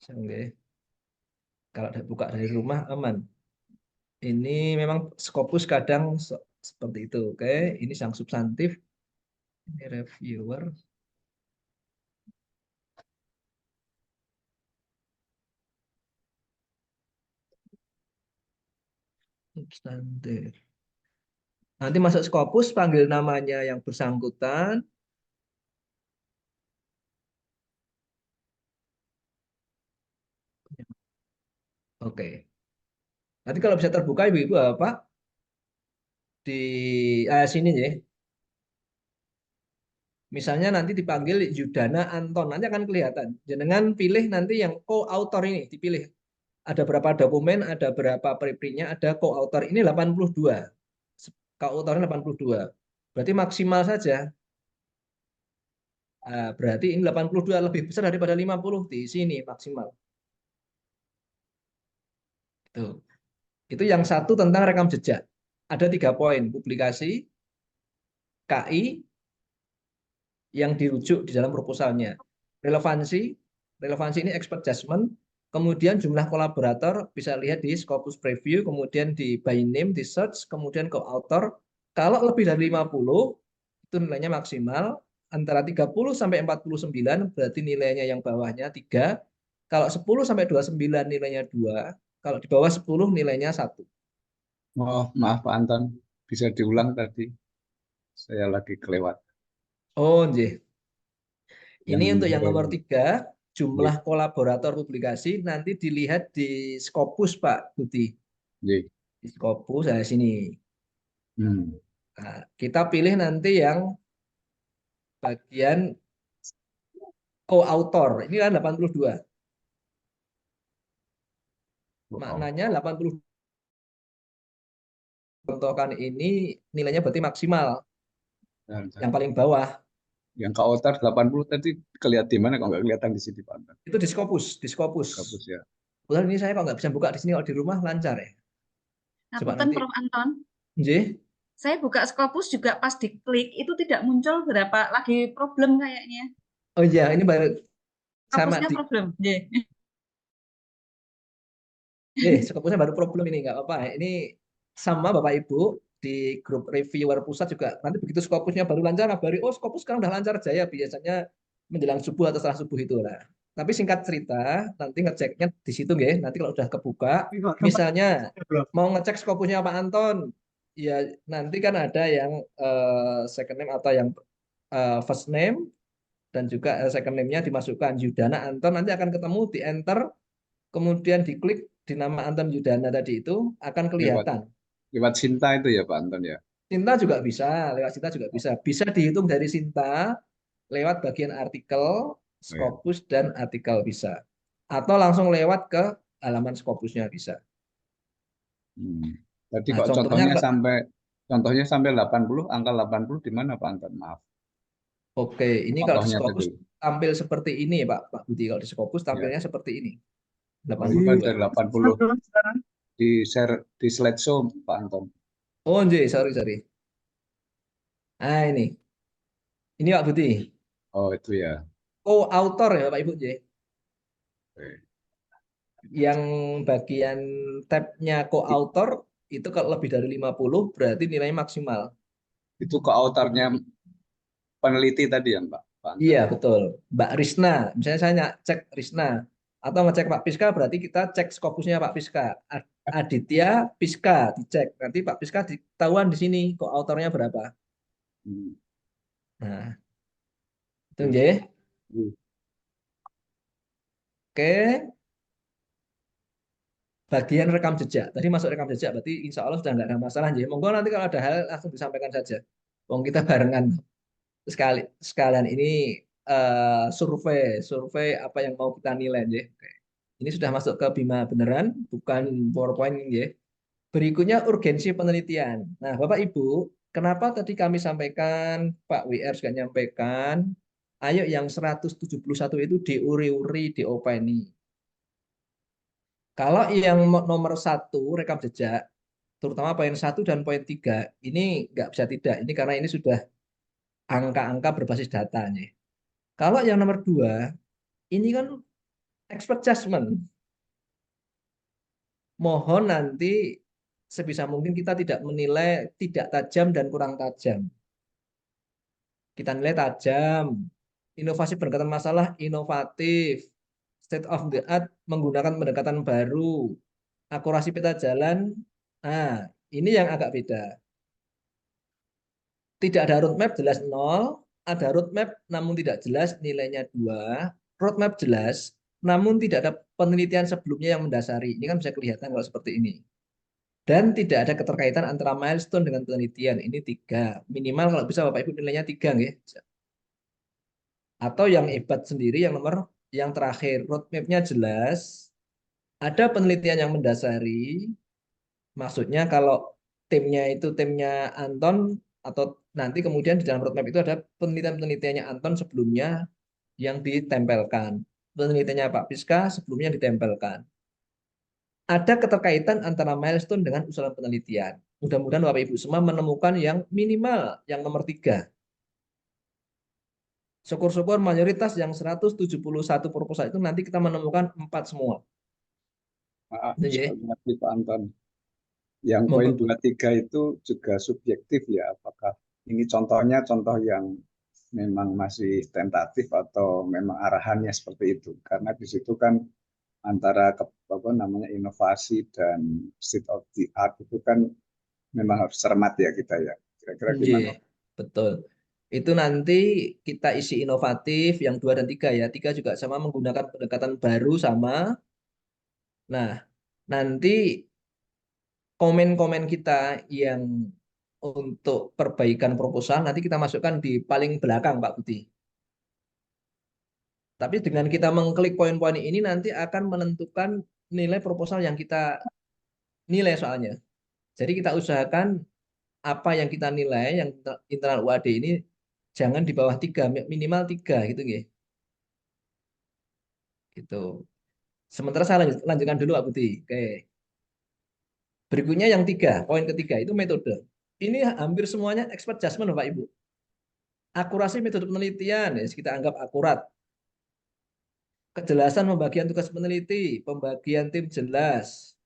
Oke. Kalau buka dari rumah aman. Ini memang Scopus kadang seperti itu. Oke, ini yang substantif. Ini reviewer. Substantif. Nanti masuk Scopus, panggil namanya yang bersangkutan. Oke. Nanti kalau bisa terbuka Ibu-ibu apa? Di sini ya. Misalnya nanti dipanggil Yudana Anton, nanti akan kelihatan. Jangan pilih nanti yang co-author ini, dipilih. Ada berapa dokumen, ada berapa preprintnya, ada co-author. Ini 82. Co-authornya 82. Berarti maksimal saja. Berarti ini 82 lebih besar daripada 50 di sini maksimal. Itu yang satu tentang rekam jejak. Ada 3 poin, publikasi, KI, yang dirujuk di dalam proposalnya. Relevansi ini expert judgment, kemudian jumlah kolaborator bisa lihat di Scopus preview, kemudian di by name, di search, kemudian ke author. Kalau lebih dari 50, itu nilainya maksimal. Antara 30 sampai 49, berarti nilainya yang bawahnya 3. Kalau 10 sampai 29 nilainya 2. Kalau di bawah 10 nilainya 1. Oh, maaf Pak Anton, bisa diulang tadi. Saya lagi kelewat. Oh, nggih. Ini Yang untuk yang nomor 3, jumlah kolaborator publikasi nanti dilihat di Scopus Pak Budi. Di Scopus saya sini. Nah, kita pilih nanti yang bagian co-author. Ini kan 82. Maknanya 80 contohkan ini nilainya berarti maksimal. Yang paling bawah. Yang co-author 80 tadi kelihatan di mana kok nggak kelihatan di sini Pak Anton? Itu di Scopus, Scopus ya. Kebetulan ini saya kok nggak bisa buka di sini, kalau di rumah lancar ya. Coba nanti. Prof Anton. Nggih. Saya buka Scopus juga pas diklik itu tidak muncul berapa lagi problem kayaknya. Oh iya, ini baru sama di problem. Scopusnya baru problem ini, nggak apa-apa. Ini sama Bapak Ibu di grup reviewer pusat juga. Nanti begitu Scopusnya baru lancar, kabari, oh Scopus sekarang udah lancar Jaya, biasanya menjelang subuh atau setelah subuh itu lah. Tapi singkat cerita, nanti ngeceknya di situ nggih. Nanti kalau udah kebuka, misalnya mau ngecek Scopusnya Pak Anton, ya nanti kan ada yang second name atau yang first name, dan juga second name-nya dimasukkan Yudana Anton, nanti akan ketemu di enter, kemudian diklik di nama Anton Yudana tadi itu akan kelihatan. Lewat Sinta itu ya Pak Anton ya. Sinta juga bisa, lewat Sinta juga bisa. Bisa dihitung dari Sinta lewat bagian artikel, Oh, ya. Scopus dan artikel bisa. Atau langsung lewat ke halaman Scopusnya bisa. Tadi Nah, kok contohnya contohnya sampai 80, angka 80 di mana Pak Anton? Maaf. oke, ini kalau di Contohnya Scopus tadi. tampil seperti ini ya Pak Budi. Kalau di Scopus Ya. tampilnya seperti ini. Oh, itu ada 82. 80 di share di slideshow Pak Anton. Oh, sorry. Nah, ini Pak Budi. Oh, itu ya. Oh, author ya Pak Ibu, J. Oke. Yang bagian tabnya co-author itu kalau lebih dari 50 berarti nilainya maksimal. Itu ke autornya peneliti tadi ya Pak Anton. Iya, betul. Mbak Risna, misalnya saya cek Risna atau ngecek Pak Piska, berarti kita cek Scopusnya Pak Piska. Aditya Piska dicek. Nanti Pak Piska ketahuan di sini kok autornya berapa. Nah, itu J. Oke. Bagian rekam jejak. Tadi masuk rekam jejak, berarti insya Allah sudah nggak ada masalah. J. Monggo nanti kalau ada hal langsung disampaikan saja. Wong kita barengan. Sekalian ini survei apa yang mau kita nilai, J. Oke. Ini sudah masuk ke Bima beneran, bukan PowerPoint ya. Berikutnya urgensi penelitian. Nah, Bapak Ibu, kenapa tadi kami sampaikan, Pak WR juga nyampaikan, ayo yang 171 itu diuri-uri, diopeni. Kalau yang nomor 1, rekam jejak, terutama poin 1 dan poin 3, ini nggak bisa tidak. Ini karena ini sudah angka-angka berbasis datanya. Kalau yang nomor 2, ini kan expert judgment. Mohon nanti sebisa mungkin kita tidak menilai tidak tajam dan kurang tajam. Kita nilai tajam, inovasi pendekatan masalah inovatif, state of the art menggunakan pendekatan baru, akurasi peta jalan. Nah, ini yang agak beda. Tidak ada roadmap jelas 0, ada roadmap namun tidak jelas nilainya 2, roadmap jelas namun tidak ada penelitian sebelumnya yang mendasari. Ini kan bisa kelihatan kalau seperti ini. Dan tidak ada keterkaitan antara milestone dengan penelitian. Ini 3. Minimal kalau bisa Bapak Ibu nilainya 3. Ya. Atau yang hebat sendiri, yang terakhir, roadmap-nya jelas, ada penelitian yang mendasari, maksudnya kalau timnya itu timnya Anton, atau nanti kemudian di dalam roadmap itu ada penelitian-penelitiannya Anton sebelumnya yang ditempelkan. Penelitiannya Pak Piska sebelumnya ditempelkan. Ada keterkaitan antara milestone dengan usulan penelitian. Mudah-mudahan Bapak Ibu semua menemukan yang minimal yang nomor 3. Syukur-syukur mayoritas yang 171 proposal itu nanti kita menemukan 4 semua. Maaf, Itu ya. sekali lagi Pak Anton. Yang poin Monggo. 23 itu juga subjektif ya. Apakah ini contohnya contoh yang memang masih tentatif atau memang arahannya seperti itu? Karena di situ kan antara inovasi dan state of the art itu kan memang harus cermat ya kita ya. Kira-kira gimana? Betul. Itu nanti kita isi inovatif yang 2 dan 3 ya. 3 juga sama menggunakan pendekatan baru sama. Nah, nanti komen-komen kita yang untuk perbaikan proposal nanti kita masukkan di paling belakang Pak Budi. Tapi dengan kita mengklik poin-poin ini nanti akan menentukan nilai proposal yang kita nilai soalnya. Jadi kita usahakan apa yang kita nilai yang internal UAD ini jangan di bawah 3, minimal 3 gitu ya. Gitu. Sementara saya lanjutkan dulu Pak Budi. Oke. Berikutnya yang 3, poin ketiga itu metode. Ini hampir semuanya expert judgment Bapak Ibu. Akurasi metode penelitian, ya, kita anggap akurat. Kejelasan pembagian tugas peneliti, pembagian tim jelas.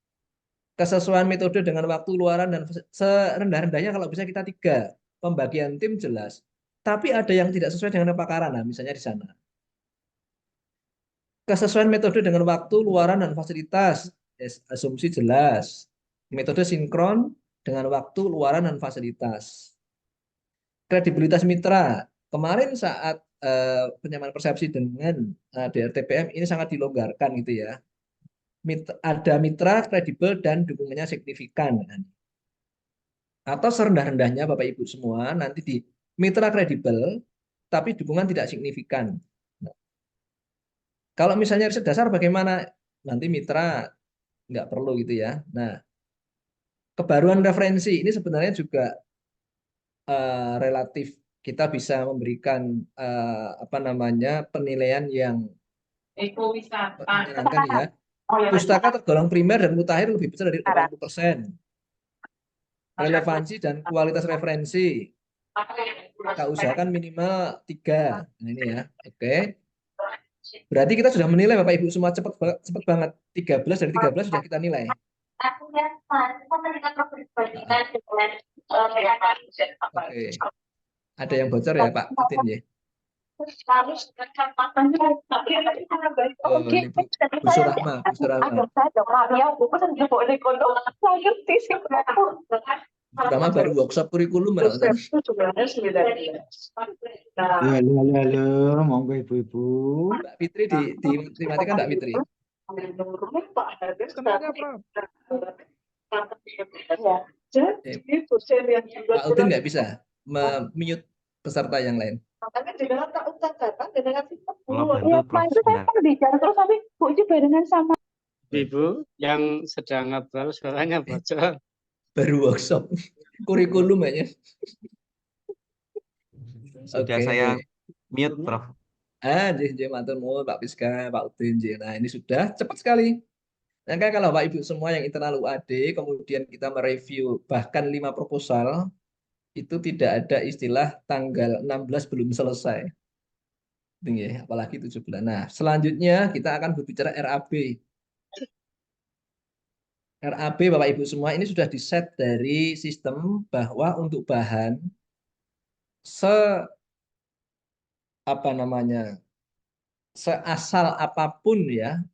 Kesesuaian metode dengan waktu luaran dan serendah-rendahnya kalau bisa kita 3. Pembagian tim jelas. Tapi ada yang tidak sesuai dengan kepakaran, nah, misalnya di sana. Kesesuaian metode dengan waktu, luaran, dan fasilitas. Asumsi jelas. Metode sinkron dengan waktu, luaran, dan fasilitas. Kredibilitas mitra. Kemarin saat penyamaan persepsi dengan DRTPM ini sangat dilonggarkan gitu ya. Ada mitra kredibel dan dukungannya signifikan. Atau serendah-rendahnya Bapak Ibu semua nanti di mitra kredibel, tapi dukungan tidak signifikan. Nah, kalau misalnya riset dasar bagaimana? Nanti mitra nggak perlu gitu ya. Nah, kebaruan referensi ini sebenarnya juga relatif kita bisa memberikan apa namanya penilaian yang menyenangkan ya. Pustaka tergolong primer dan mutakhir lebih besar dari 80%. Relevansi dan kualitas referensi kita usahakan minimal 3. Nah, ini ya. Oke. Berarti kita sudah menilai Bapak Ibu semua cepat banget. 13 dari 13 sudah kita nilai. Oke. Ada yang bocor ya Pak Utin ya? Oh, ini Bu Surahma, Bu Surahma. Bu Surahma baru workshop kurikulum Pak Utin. Halo, monggo ibu-ibu. Mbak Fitri dimatikan Mbak Fitri. Kenapa, Prof? Pak Udin nggak bisa mute peserta yang lain. Kalau bantu Prof sebentar. Ibu yang sedang ngobrol suaranya bocor. Baru workshop kurikulum aja. Sudah Oke. saya mute Prof. Matur nuwun Pak Piska, Pak Udin. Nah, ini sudah cepat sekali. Nah, kalau Bapak Ibu semua yang internal UAD, kemudian kita mereview bahkan 5 proposal, itu tidak ada istilah tanggal 16 belum selesai. Ya, apalagi 17. Nah, selanjutnya kita akan berbicara RAB. RAB Bapak Ibu semua ini sudah diset dari sistem bahwa untuk bahan seasal apapun ya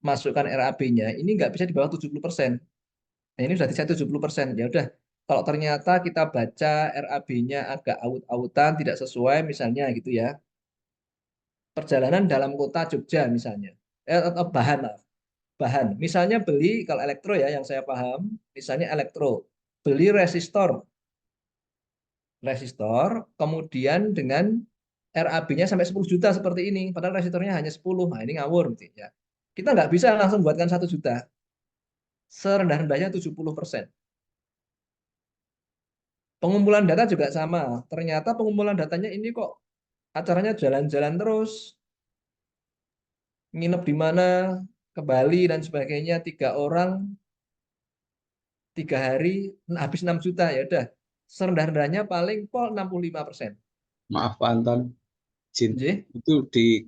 memasukkan RAB-nya ini nggak bisa di bawah 70%. Nah, ini sudah diset 70%. Ya udah, kalau ternyata kita baca RAB-nya agak aut-autan tidak sesuai misalnya gitu ya. Perjalanan dalam kota Jogja misalnya. Atau bahan. Misalnya beli kalau elektro ya yang saya paham, misalnya elektro, beli resistor, kemudian dengan RAB-nya sampai 10 juta seperti ini, padahal resistornya hanya 10. Nah, ini ngawur gitu ya. Kita nggak bisa langsung buatkan 1 juta. Serendah-rendahnya 70%. Pengumpulan data juga sama. Ternyata pengumpulan datanya ini kok acaranya jalan-jalan terus. Nginep di mana, ke Bali dan sebagainya, 3 orang, 3 hari, habis 6 juta. Ya udah, serendah-rendahnya paling 65%. Maaf Pak Anton, itu di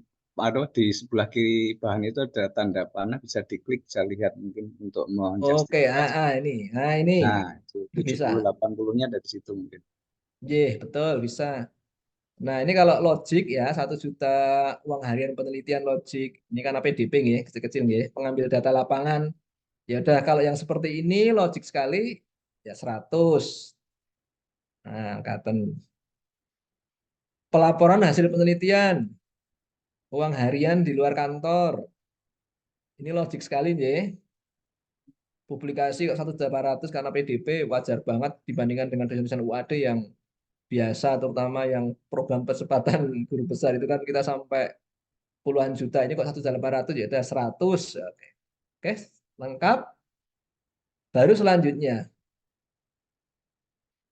sebelah kiri bahan itu ada tanda panah, bisa diklik, bisa lihat mungkin untuk Oke, ini. Nah, itu 70-80-nya dari situ mungkin. Betul, bisa. Nah, ini kalau logik ya, 1 juta uang harian penelitian logik. Ini kan APDP ya, kecil-kecil ya, pengambil data lapangan. Ya udah, kalau yang seperti ini logik sekali ya 100. Nah, angkatan. Pelaporan hasil penelitian, uang harian di luar kantor. Ini logik sekali ya. Publikasi kok 1.800 karena PDP wajar banget dibandingkan dengan dosen-dosen UAD yang biasa, terutama yang program percepatan guru besar itu kan kita sampai puluhan juta. Ini kok 1.800 ya udah 100. Oke, lengkap. Baru selanjutnya.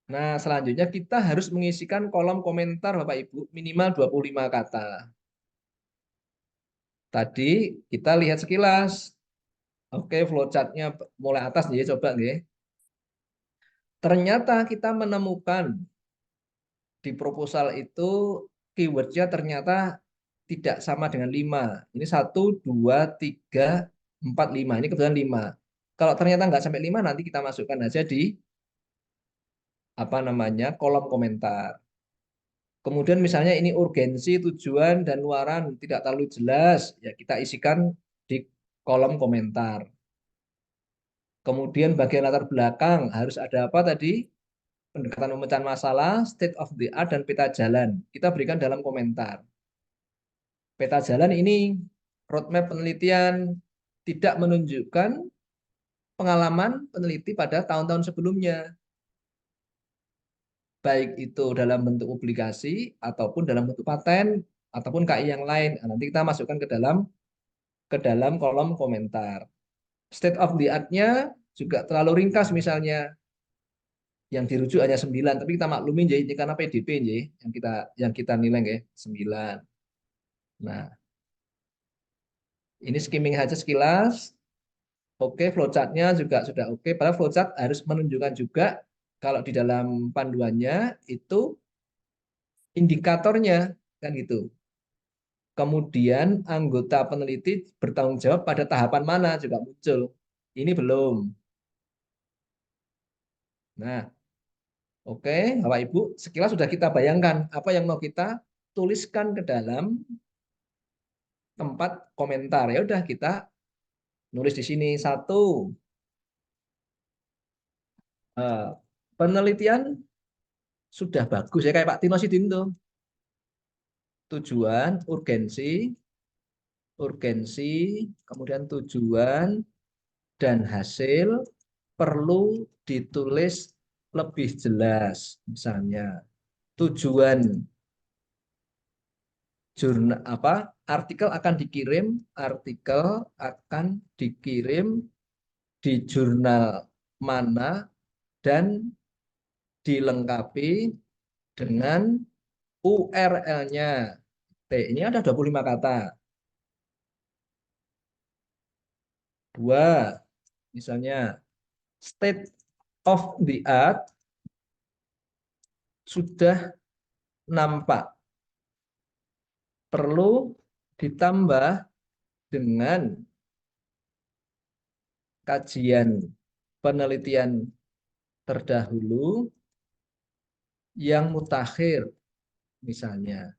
Nah, selanjutnya kita harus mengisikan kolom komentar Bapak Ibu minimal 25 kata. Tadi kita lihat sekilas. Oke, flowchart-nya mulai atas nih, coba nih. Ternyata kita menemukan di proposal itu keyword-nya ternyata tidak sama dengan 5. Ini 1, 2, 3, 4, 5. Ini kebetulan 5. Kalau ternyata nggak sampai 5, nanti kita masukkan aja di kolom komentar. Kemudian misalnya ini urgensi, tujuan, dan luaran tidak terlalu jelas, ya kita isikan di kolom komentar. Kemudian bagian latar belakang harus ada apa tadi? Pendekatan pemecahan masalah, state of the art, dan peta jalan. Kita berikan dalam komentar. Peta jalan ini roadmap penelitian tidak menunjukkan pengalaman peneliti pada tahun-tahun sebelumnya. Baik itu dalam bentuk publikasi, ataupun dalam bentuk paten, ataupun KI yang lain. Nah, nanti kita masukkan ke dalam kolom komentar. State of the art-nya juga terlalu ringkas misalnya. Yang dirujuk hanya 9, tapi kita maklumin jadi karena PDP yang kita nilai ya 9. Nah, ini skimming saja sekilas. Oke, flowchart-nya juga sudah oke. Padahal flowchart harus menunjukkan juga kalau di dalam panduannya itu indikatornya kan gitu. Kemudian anggota peneliti bertanggung jawab pada tahapan mana juga muncul. Ini belum. Nah, oke, Bapak Ibu, sekilas sudah kita bayangkan apa yang mau kita tuliskan ke dalam tempat komentar. Ya udah kita nulis di sini satu. Penelitian sudah bagus ya kayak Pak Tino Sidin tuh. Tujuan, urgensi, kemudian tujuan dan hasil perlu ditulis lebih jelas. Misalnya tujuan jurnal artikel akan dikirim di jurnal mana dan dilengkapi dengan URL-nya. Ini ada 25 kata. 2, misalnya state of the art sudah nampak. Perlu ditambah dengan kajian penelitian terdahulu yang mutakhir misalnya.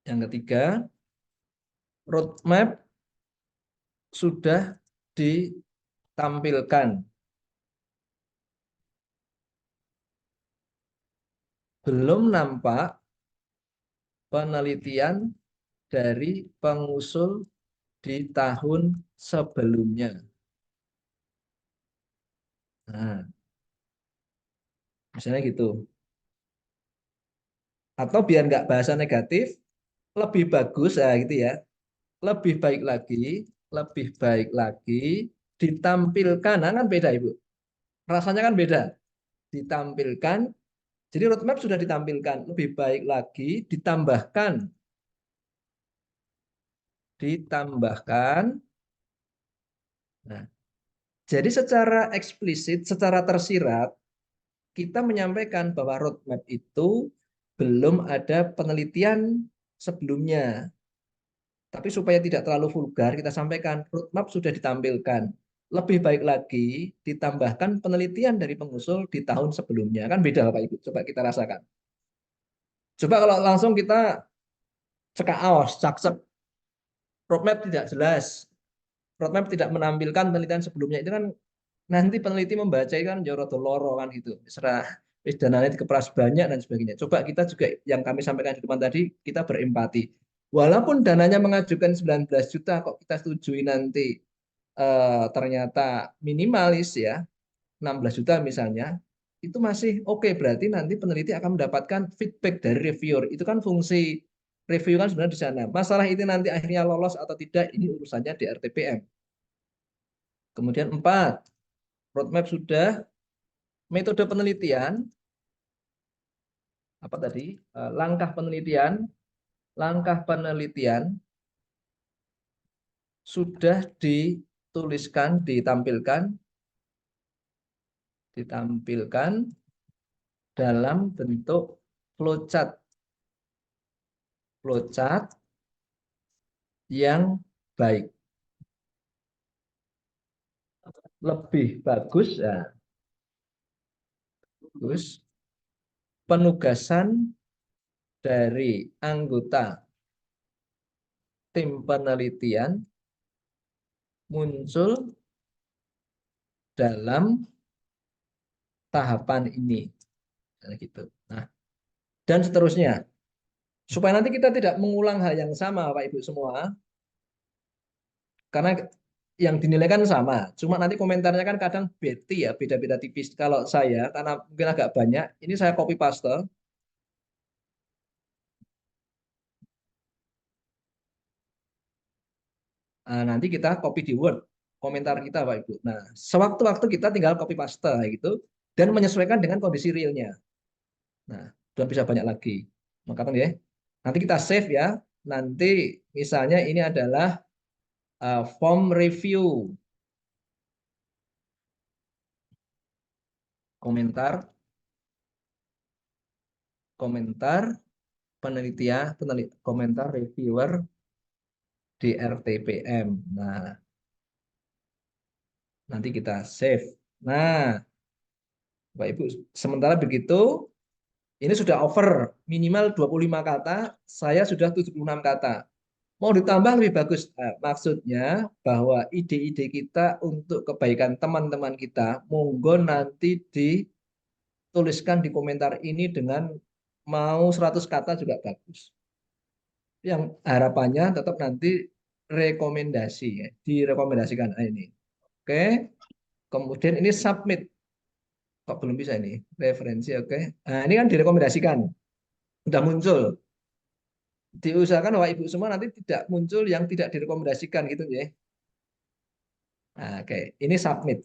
Yang ketiga, roadmap sudah ditampilkan. Belum nampak penelitian dari pengusul di tahun sebelumnya. Nah, misalnya gitu. Atau biar nggak bahasa negatif, lebih bagus ya gitu ya. Lebih baik lagi ditampilkan. Nah, kan beda Ibu. Rasanya kan beda. Ditampilkan. Jadi roadmap sudah ditampilkan. Lebih baik lagi ditambahkan. Nah, jadi secara eksplisit, secara tersirat, kita menyampaikan bahwa roadmap itu belum ada penelitian sebelumnya. Tapi supaya tidak terlalu vulgar, kita sampaikan roadmap sudah ditampilkan. Lebih baik lagi ditambahkan penelitian dari pengusul di tahun sebelumnya. Kan beda Bapak Ibu, coba kita rasakan. Coba kalau langsung kita cekaos, caksep, roadmap tidak jelas, roadmap tidak menampilkan penelitian sebelumnya, itu kan nanti peneliti membaca kan jorodo loro kan gitu. Serah dananya dikeperas banyak dan sebagainya. Coba kita juga yang kami sampaikan di depan tadi, kita berempati. Walaupun dananya mengajukan 19 juta kok kita setujui nanti ternyata minimalis ya 16 juta misalnya, itu masih oke. Berarti nanti peneliti akan mendapatkan feedback dari reviewer. Itu kan fungsi review kan sebenarnya di sana. Masalah itu nanti akhirnya lolos atau tidak, ini urusannya di RTPM. Kemudian 4, roadmap sudah, metode penelitian, apa tadi? Langkah penelitian sudah dituliskan, ditampilkan dalam bentuk flowchart yang baik. Lebih bagus ya. Bagus. Penugasan dari anggota tim penelitian muncul dalam tahapan ini. Gitu. Nah, dan seterusnya. Supaya nanti kita tidak mengulang hal yang sama, Bapak Ibu semua. Karena yang dinilai kan sama. Cuma nanti komentarnya kan kadang ya, beda-beda tipis. Kalau saya, karena mungkin agak banyak, ini saya copy paste. Nah, nanti kita copy di Word, komentar kita Pak Ibu. Nah, sewaktu-waktu kita tinggal copy paste gitu, dan menyesuaikan dengan kondisi realnya. Nah, sudah bisa banyak lagi. Maka ya, nanti kita save ya. Nanti misalnya ini adalah form review. Komentar penelitian, komentar reviewer di RTPM. Nah, nanti kita save. Nah, Bapak Ibu, sementara begitu, ini sudah over minimal 25 kata, saya sudah 76 kata. Mau ditambah lebih bagus. Maksudnya bahwa ide-ide kita untuk kebaikan teman-teman kita, monggo nanti dituliskan di komentar ini dengan mau 100 kata juga bagus. Yang harapannya tetap nanti rekomendasi, ya, direkomendasikan ini. Oke, kemudian ini submit. Kok belum bisa ini? Referensi, oke. Nah, ini kan direkomendasikan. Sudah muncul. Diusahakan Bapak Ibu semua nanti tidak muncul yang tidak direkomendasikan gitu ya. Nah, oke, ini submit.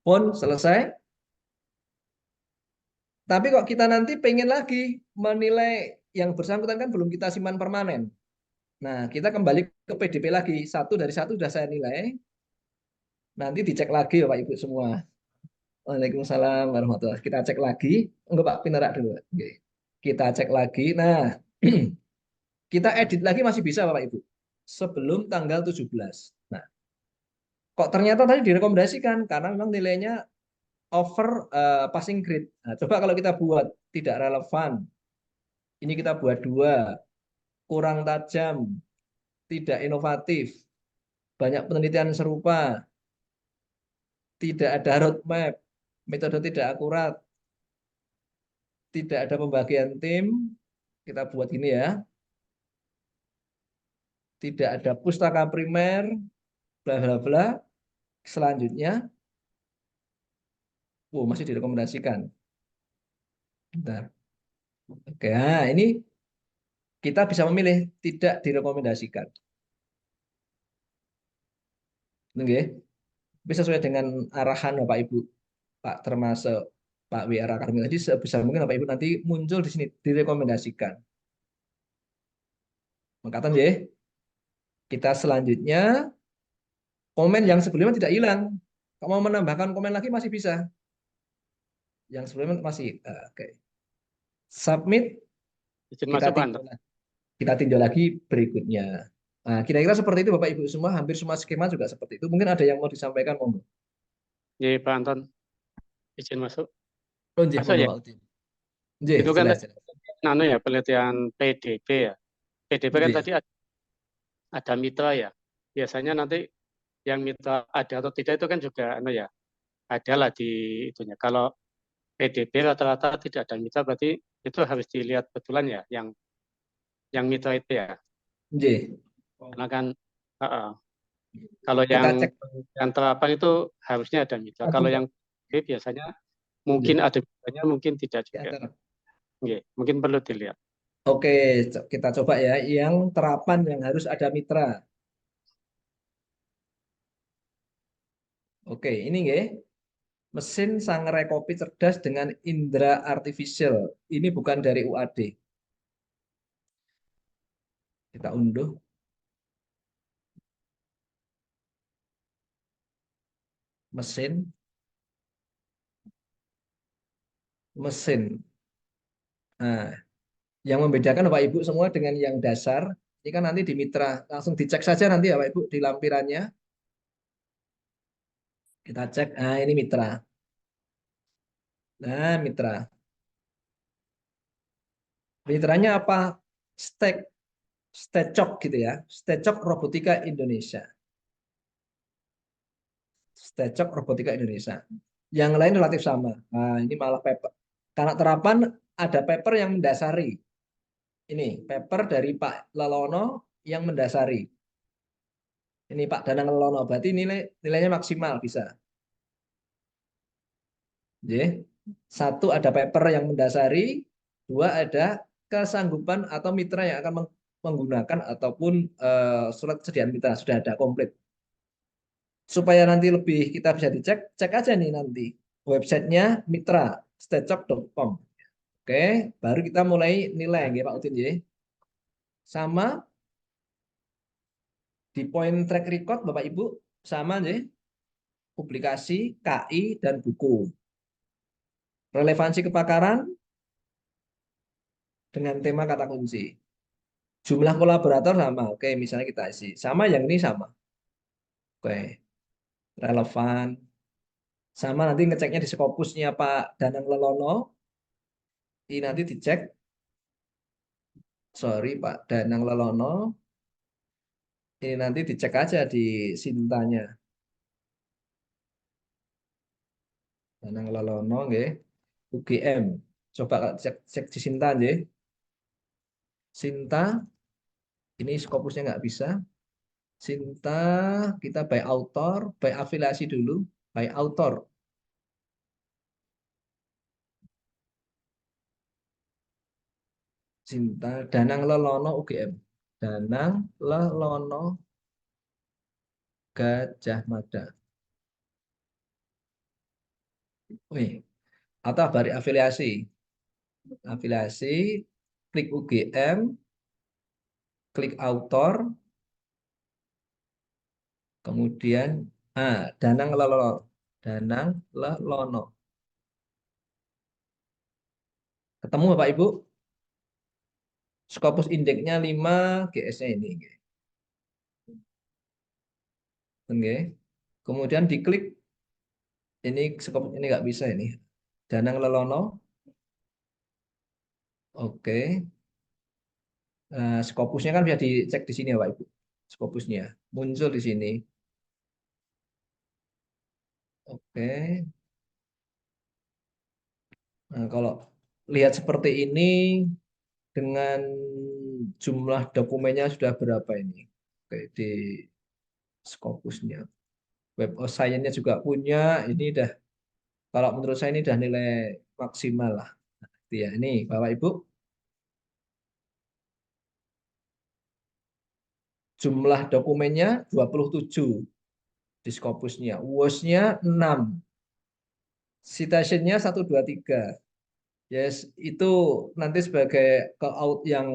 Pun selesai. Tapi kok kita nanti pengen lagi menilai yang bersangkutan kan belum kita simpan permanen. Nah, kita kembali ke PDP lagi. 1 dari 1 sudah saya nilai. Nanti dicek lagi Bapak Ibu semua. Waalaikumsalam warahmatullahi. Kita cek lagi. Enggak Pak, pinerak dulu. Oke. Kita cek lagi. Nah, kita edit lagi masih bisa Bapak Ibu. Sebelum tanggal 17. Nah, kok ternyata tadi direkomendasikan karena memang nilainya over passing grade. Nah, coba kalau kita buat tidak relevan. Ini kita buat 2. Kurang tajam, tidak inovatif, banyak penelitian serupa, tidak ada roadmap, metode tidak akurat, tidak ada pembagian tim, kita buat gini ya, tidak ada pustaka primer, bla bla bla. Selanjutnya, masih direkomendasikan. Bentar. Oke, nah ini kita bisa memilih tidak direkomendasikan. Oke, bisa sesuai dengan arahan Bapak Ibu, Pak, termasuk Pak WR Akademi tadi, sebisa mungkin Bapak Ibu nanti muncul di sini direkomendasikan. Makatan ya. Kita selanjutnya komen yang sebelumnya tidak hilang. Kalau mau menambahkan komen lagi masih bisa. Yang sebelumnya masih oke. Submit. Kita tinjau lagi berikutnya. Nah, kira-kira seperti itu Bapak Ibu semua, hampir semua skema juga seperti itu. Mungkin ada yang mau disampaikan, monggo. Ya, Pak Anton, izin masuk. Oh, masuk ya. Itu kan ya penelitian PDB ya. PDB kan tadi ada mitra ya. Biasanya nanti yang mitra ada atau tidak itu kan juga ya, adalah di itunya. Kalau PDB rata-rata tidak ada mitra, berarti itu harus dilihat betulan ya yang mitra itu ya. Karena kan kalau yang terapan itu harusnya ada mitra. Kalau yang biasanya mungkin ada mitranya, mungkin tidak juga. Mungkin perlu dilihat. Oke, kita coba ya. Yang terapan yang harus ada mitra. Oke, ini ya. Mesin Sangrai Kopi cerdas dengan indera artificial. Ini bukan dari UAD. Kita unduh. Mesin. Nah, yang membedakan Bapak Ibu semua dengan yang dasar, ini kan nanti di mitra. Langsung dicek saja nanti ya Bapak Ibu di lampirannya. Kita cek, ini mitra. Nah, mitra. Mitranya apa? Stecok gitu ya. Stecok Robotika Indonesia. Stecok Robotika Indonesia. Yang lain relatif sama. Nah, ini malah paper. Karena terapan ada paper yang mendasari. Ini paper dari Pak Lelono yang mendasari. Ini Pak Danang Lelono, berarti nilainya maksimal bisa. Satu, ada paper yang mendasari. Dua, ada kesanggupan atau mitra yang akan menggunakan ataupun surat kesediaan mitra sudah ada komplit. Supaya nanti lebih kita bisa dicek, cek aja nih nanti websitenya mitra stechok.com. Oke, baru kita mulai nilai ya Pak Udin ya. Sama di poin track record Bapak Ibu sama ya. Publikasi, KI dan buku. Relevansi kepakaran dengan tema kata kunci. Jumlah kolaborator sama. Oke, misalnya kita isi. Sama yang ini sama. Oke. Relevan. Sama nanti ngeceknya di Scopusnya Pak Danang Lelono. Ini nanti dicek. Sorry Pak Danang Lelono. Ini nanti dicek aja di Sintanya. Danang Lelono nggih. UGM. Coba cek di Sinta nggih. Sinta. Ini Scopusnya nggak bisa. Sinta, kita by author, by afiliasi dulu, by author. Sinta, Danang Lelono UGM. Danang Lelono Gajah Mada. Wih, atau dari afiliasi. Afiliasi, klik UGM, klik author, kemudian Danang Lelono. Danang Lelono. Ketemu Bapak Ibu? Scopus indeksnya 5, GS-nya ini. Oke. Kemudian diklik ini Scopus ini nggak bisa ini. Danang Lelono. Oke. Scopusnya kan bisa dicek di sini ya Pak Ibu. Scopusnya muncul di sini. Oke. Nah, kalau lihat seperti ini dengan jumlah dokumennya sudah berapa ini? Oke, di Scopusnya. Web of Science-nya juga punya. Ini udah, kalau menurut saya ini udah nilai maksimal lah. Ya, ini Bapak Ibu. Jumlah dokumennya 27 di Scopusnya. WOS-nya 6. Citation-nya 1, 2, 3. Yes, itu nanti sebagai call out yang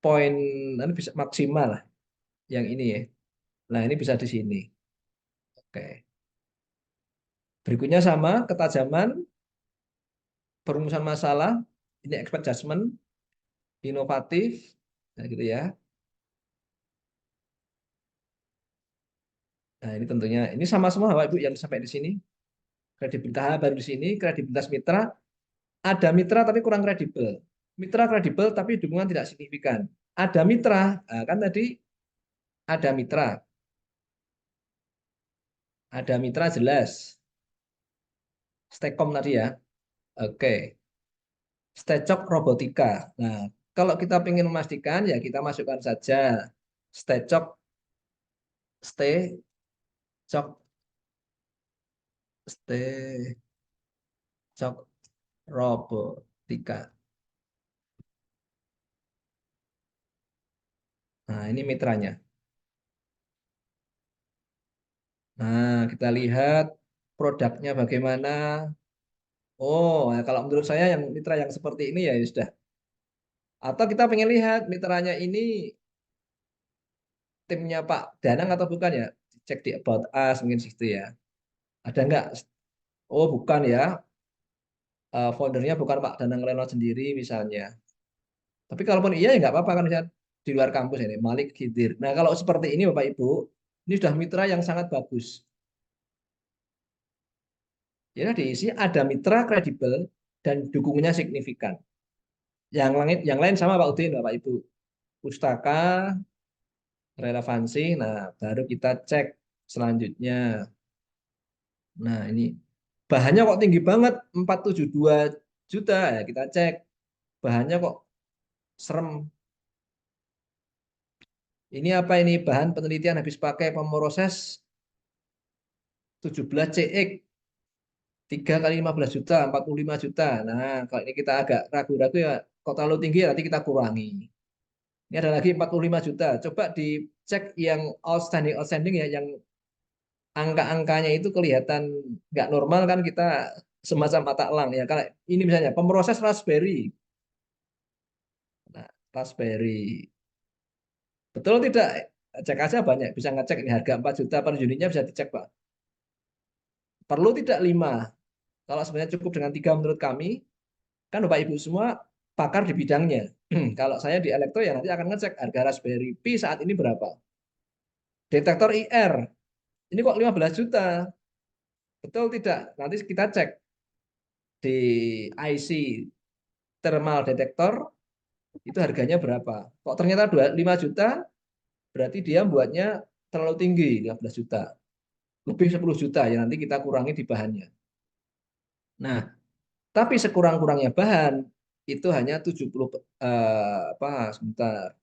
poin nanti bisa maksimal lah. Yang ini ya. Nah, ini bisa di sini. Oke. Berikutnya sama, ketajaman, perumusan masalah, ini expert judgment, inovatif, nah gitu ya. Nah, ini tentunya ini sama semua Bapak Ibu yang sampai di sini. Kredibilitas baru di sini, kredibilitas mitra, ada mitra tapi kurang kredibel. Mitra kredibel tapi dukungan tidak signifikan. Ada mitra, nah, kan tadi ada mitra. Ada mitra jelas. Stekom tadi ya. Oke. Stechok Robotika. Nah, kalau kita ingin memastikan ya kita masukkan saja Stechok Stechok Robotika. Nah, ini mitranya. Nah, kita lihat produknya bagaimana. Oh, ya kalau menurut saya yang mitra yang seperti ini ya sudah. Atau kita pengen lihat mitranya ini timnya Pak Danang atau bukan ya? Cek di About Us mungkin situ ya. Ada nggak? Oh, bukan ya. Foundernya bukan Pak Danang Lelono sendiri misalnya. Tapi kalaupun iya ya nggak apa-apa kan misalnya di luar kampus ini Malik Khidir. Nah, kalau seperti ini Bapak Ibu, ini sudah mitra yang sangat bagus. Ya diisi ada mitra kredibel dan dukungannya signifikan. Yang lain sama Pak Udin, Bapak Ibu. Pustaka, relevansi, nah baru kita cek selanjutnya. Nah ini bahannya kok tinggi banget, 472 juta, ya kita cek. Bahannya kok serem. Ini apa ini? Bahan penelitian habis pakai pemroses 17 CX 3 kali 15 juta, 45 juta. Nah, kalau ini kita agak ragu-ragu ya, kok terlalu tinggi ya nanti kita kurangi. Ini ada lagi 45 juta. Coba dicek yang outstanding ya, yang angka-angkanya itu kelihatan nggak normal kan kita semacam mata elang ya. Kalau ini misalnya pemroses raspberry. Nah, raspberry. Betul tidak? Cek aja banyak. Bisa ngecek ini harga 4 juta per unitnya bisa dicek, Pak. Perlu tidak 5? Kalau sebenarnya cukup dengan 3 menurut kami, kan Bapak Ibu semua pakar di bidangnya. Kalau saya di elektro ya nanti akan ngecek harga Raspberry Pi saat ini berapa. Detektor IR, ini kok 15 juta. Betul tidak? Nanti kita cek di IC thermal detektor itu harganya berapa. Kok ternyata 5 juta, berarti dia buatnya terlalu tinggi, 15 juta. Lebih 10 juta ya nanti kita kurangi di bahannya. Nah, tapi sekurang-kurangnya bahan itu hanya 70 sebentar.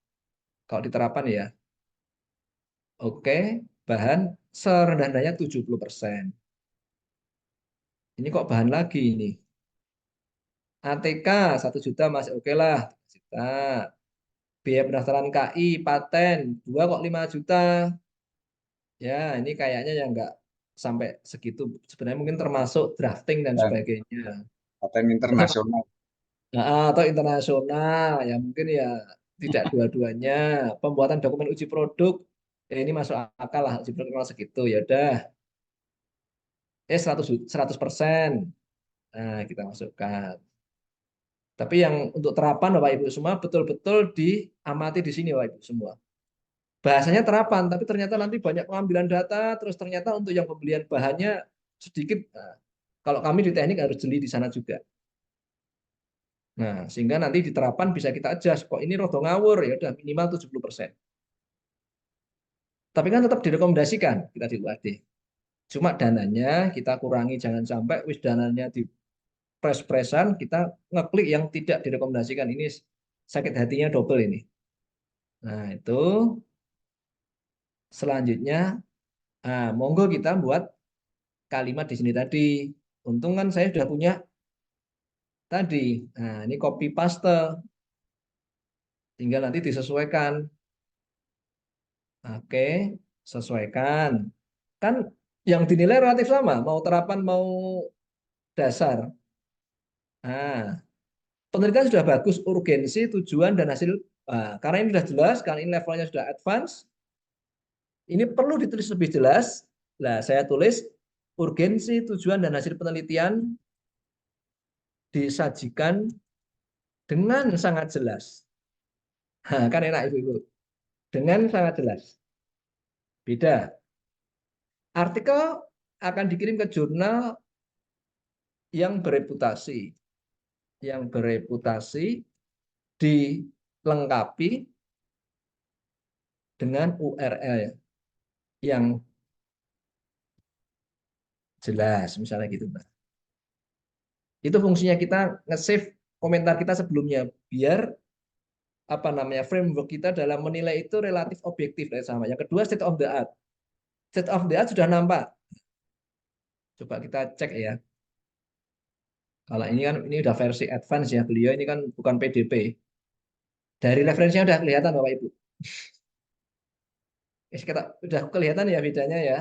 Kalau diterapkan ya. Oke, bahan serendah-rendahnya 70%. Ini kok bahan lagi ini. ATK 1 juta masih oke lah. 1 juta. Biaya pendaftaran KI, paten 2 kok 5 juta. Ya, ini kayaknya ya enggak sampai segitu. Sebenarnya mungkin termasuk drafting dan sebagainya. Paten internasional. Nah, atau internasional ya mungkin ya tidak dua-duanya. Pembuatan dokumen uji produk ya ini masuk akal lah, uji produk segitu ya udah. 100%. Nah, kita masukkan. Tapi yang untuk terapan Bapak Ibu semua betul-betul diamati di sini Bapak Ibu semua. Bahasanya terapan, tapi ternyata nanti banyak pengambilan data, terus ternyata untuk yang pembelian bahannya sedikit. Nah, kalau kami di teknik harus jeli di sana juga. Nah, sehingga nanti di terapan bisa kita adjust. Kok ini rodo ngawur, ya udah minimal 70%. Tapi kan tetap direkomendasikan kita di UAD. Cuma dananya kita kurangi, jangan sampai wis dananya di pres-presan, kita ngeklik yang tidak direkomendasikan. Ini sakit hatinya double ini. Nah, itu selanjutnya, monggo kita buat kalimat di sini tadi. Untung kan saya sudah punya tadi. Nah, ini copy paste. Tinggal nanti disesuaikan. Oke, sesuaikan. Kan yang dinilai relatif sama, mau terapan, mau dasar. Nah, penelitian sudah bagus, urgensi, tujuan, dan hasil. Nah, karena ini sudah jelas, karena ini levelnya sudah advance, ini perlu ditulis lebih jelas. Nah, saya tulis urgensi, tujuan, dan hasil penelitian disajikan dengan sangat jelas. Nah, kan enak Ibu-Ibu. Dengan sangat jelas. Beda. Artikel akan dikirim ke jurnal yang bereputasi. Yang bereputasi dilengkapi dengan URL yang jelas, misalnya gitu, Mbak. Itu fungsinya kita nge-save komentar kita sebelumnya, biar apa namanya framework kita dalam menilai itu relatif objektif sama. Yang kedua, state of the art. State of the art sudah nampak. Coba kita cek ya. Kalau ini kan ini udah versi advance ya, beliau ini kan bukan PDP. Dari referensinya udah kelihatan Bapak Ibu. Udah kelihatan ya bedanya ya.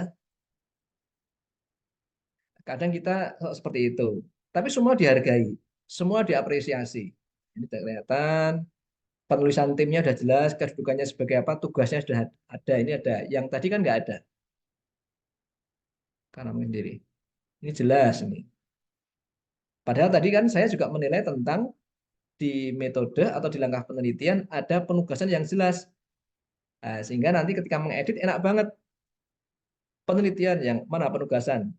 Kadang kita seperti itu. Tapi semua dihargai, semua diapresiasi. Ini kelihatan, penulisan timnya sudah jelas, kedudukannya sebagai apa, tugasnya sudah ada. Ini ada. Yang tadi kan nggak ada. Karena mandiri. Ini jelas ini. Padahal tadi kan saya juga menilai tentang di metode atau di langkah penelitian ada penugasan yang jelas. Nah, sehingga nanti ketika mengedit enak banget. Penelitian yang mana penugasan.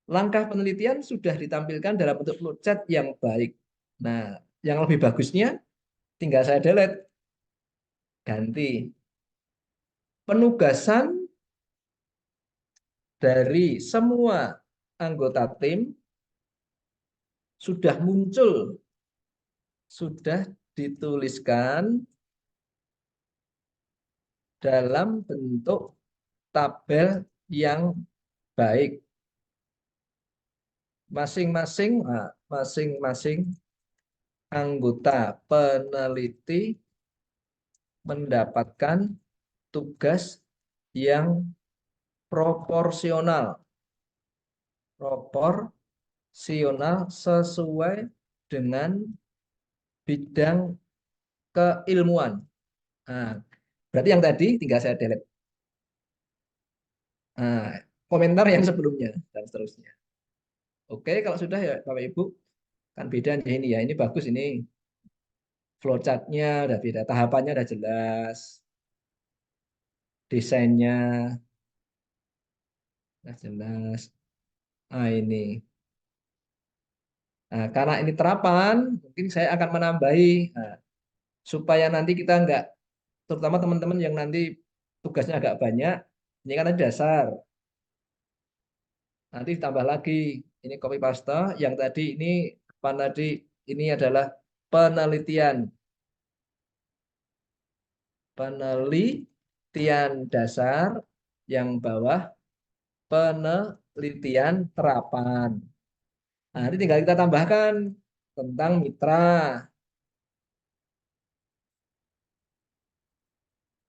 Langkah penelitian sudah ditampilkan dalam bentuk flowchart yang baik. Nah, yang lebih bagusnya tinggal saya delete. Ganti. Penugasan dari semua anggota tim sudah muncul, sudah dituliskan dalam bentuk tabel yang baik. Masing-masing anggota peneliti mendapatkan tugas yang proporsional sesuai dengan bidang keilmuan. Nah, berarti yang tadi tinggal saya delete. Nah, komentar yang sebelumnya dan seterusnya. Oke, kalau sudah ya Bapak Ibu, kan beda nih ini ya. Ini bagus ini. Flowchart-nya udah beda, tahapannya udah jelas. Desainnya udah jelas. Nah, ini. Nah, karena ini terapan, mungkin saya akan menambahi. Nah, supaya nanti kita enggak, terutama teman-teman yang nanti tugasnya agak banyak, ini kan ada dasar. Nanti ditambah lagi, ini copy paste, yang tadi ini apa tadi? Ini adalah penelitian dasar, yang bawah penelitian terapan. Nah, nanti tinggal kita tambahkan tentang mitra.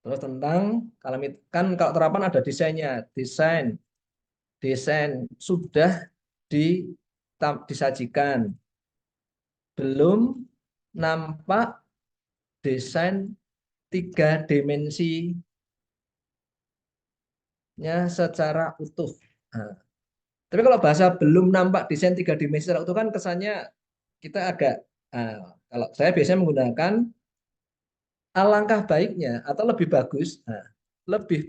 Terus tentang kalau terapan ada desainnya, desain sudah disajikan. Belum nampak desain 3 dimensinya secara utuh. Nah, tapi kalau bahasa belum nampak desain 3 dimensi secara utuh kan kesannya kita agak, kalau saya biasanya menggunakan alangkah baiknya atau lebih bagus, lebih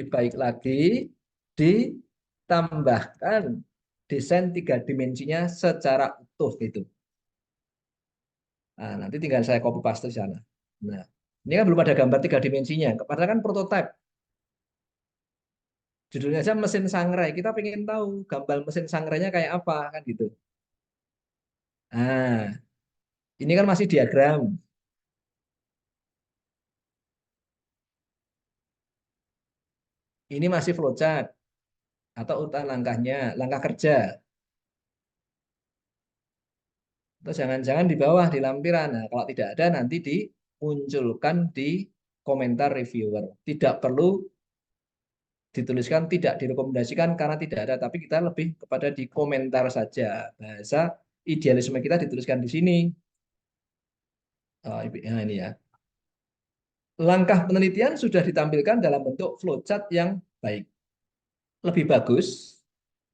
baik lagi ditambahkan desain 3 dimensinya secara utuh itu. Nah, nanti tinggal saya copy paste di sana. Nah, ini kan belum ada gambar 3 dimensinya, padahal kan prototipe. Judulnya aja mesin sangrai. Kita pengen tahu gambar mesin sangrainya kayak apa kan gitu. Nah, ini kan masih diagram. Ini masih flowchart atau urutan langkahnya, langkah kerja. Terus jangan-jangan di bawah di lampiran. Nah, kalau tidak ada nanti dimunculkan di komentar reviewer. Tidak perlu dituliskan, tidak direkomendasikan karena tidak ada, tapi kita lebih kepada di komentar saja. Bahasa idealisme kita dituliskan di sini. Oh, nah ini ya. Langkah penelitian sudah ditampilkan dalam bentuk flowchart yang baik. Lebih bagus,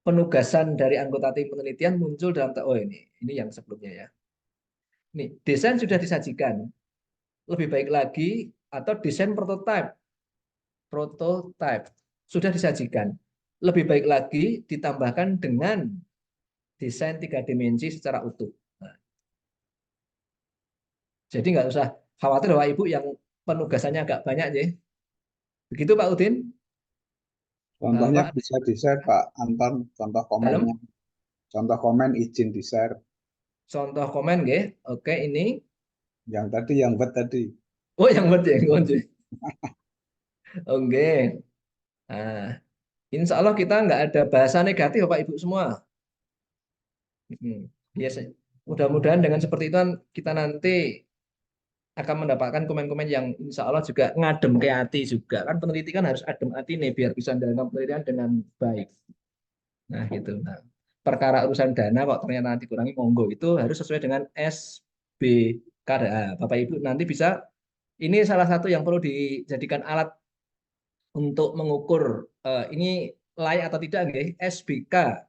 penugasan dari anggota tim penelitian muncul dalam, oh ini yang sebelumnya ya. Nih, desain sudah disajikan. Lebih baik lagi, atau desain prototype sudah disajikan. Lebih baik lagi ditambahkan dengan desain 3 dimensi secara utuh. Nah, jadi nggak usah khawatir Bapak Ibu yang penugasannya agak banyak ya. Begitu Pak Udin? Contohnya bisa di-share Pak Anton, contoh komennya. Contoh komen izin di-share. Contoh komen nggih. Oke, ini. Yang tadi, yang buat tadi. Oh, yang buat ya. Oke. Nah, insya Allah kita nggak ada bahasa negatif Bapak Ibu semua. Yes. Mudah-mudahan dengan seperti itu kita nanti akan mendapatkan komen-komen yang insya Allah juga ngadem ke hati juga. Kan peneliti kan harus adem hati nih biar bisa menjalankan penelitian dengan baik. Nah gitu. Nah, perkara urusan dana kok ternyata nanti kurangi, monggo itu harus sesuai dengan SBK. Bapak Ibu nanti bisa, ini salah satu yang perlu dijadikan alat untuk mengukur ini layak atau tidak nggih, SBK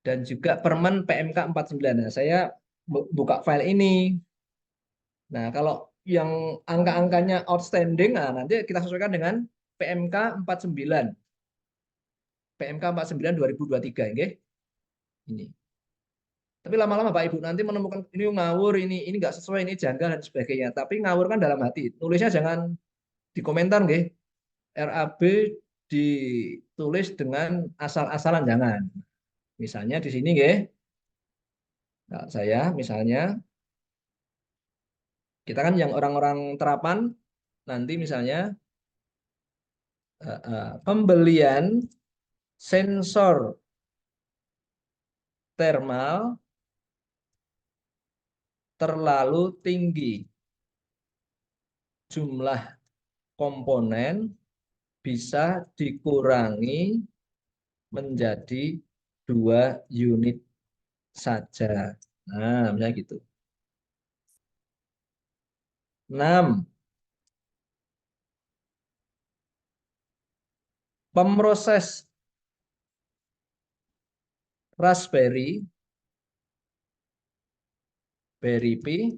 dan juga Permen PMK 49. Nah, saya buka file ini. Nah, kalau yang angka-angkanya outstanding, nah nanti kita sesuaikan dengan PMK 49. PMK 49 2023 nggih. Ini. Tapi lama-lama Pak Ibu nanti menemukan ini ngawur, ini enggak sesuai, ini janggal dan sebagainya. Tapi ngawur kan dalam hati. Nulisnya jangan di komentar nggih. RAB ditulis dengan asal-asalan, jangan. Misalnya di sini nggih. Nah, saya misalnya kita kan yang orang-orang terapan nanti misalnya pembelian sensor thermal terlalu tinggi. Jumlah komponen bisa dikurangi menjadi 2 unit saja. Nah, misalnya gitu. 6. Pemroses Raspberry Berry Pi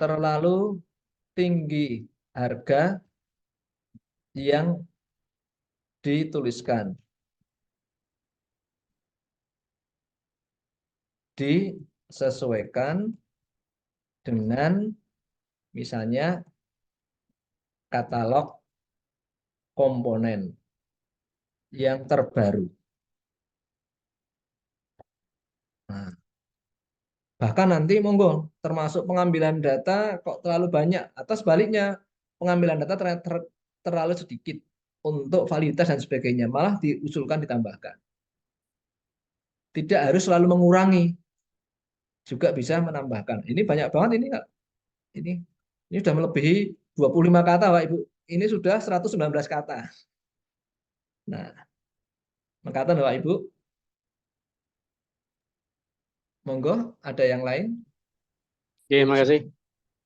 terlalu tinggi harga yang dituliskan. Disesuaikan dengan misalnya katalog komponen yang terbaru. Nah, bahkan nanti monggo termasuk pengambilan data kok terlalu banyak atau sebaliknya pengambilan data terlalu sedikit untuk validitas dan sebagainya, malah diusulkan ditambahkan. Tidak harus selalu mengurangi, juga bisa menambahkan. Ini banyak banget ini Kak. Ini sudah melebihi 25 kata Pak Ibu. Ini sudah 119 kata. Nah, mengatakan Bapak Ibu. Monggo, ada yang lain? Oke, makasih.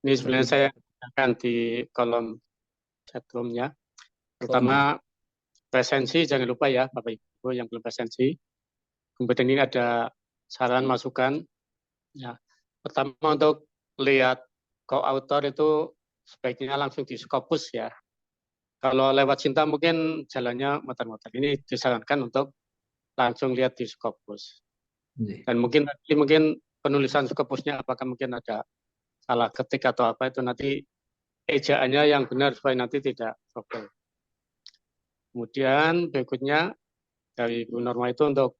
Ini sebenarnya saya akan di kolom chatroomnya. Pertama, presensi jangan lupa ya Bapak Ibu yang belum presensi. Kemudian ini ada saran masukan. Ya, pertama untuk lihat co-author itu sebaiknya langsung di Scopus ya. Kalau lewat Cinta mungkin jalannya muter-muter. Ini disarankan untuk langsung lihat di Scopus. Dan mungkin penulisan Scopusnya apakah mungkin ada salah ketik atau apa itu nanti ejaannya yang benar supaya nanti tidak trouble. Kemudian berikutnya dari Bu Norma itu untuk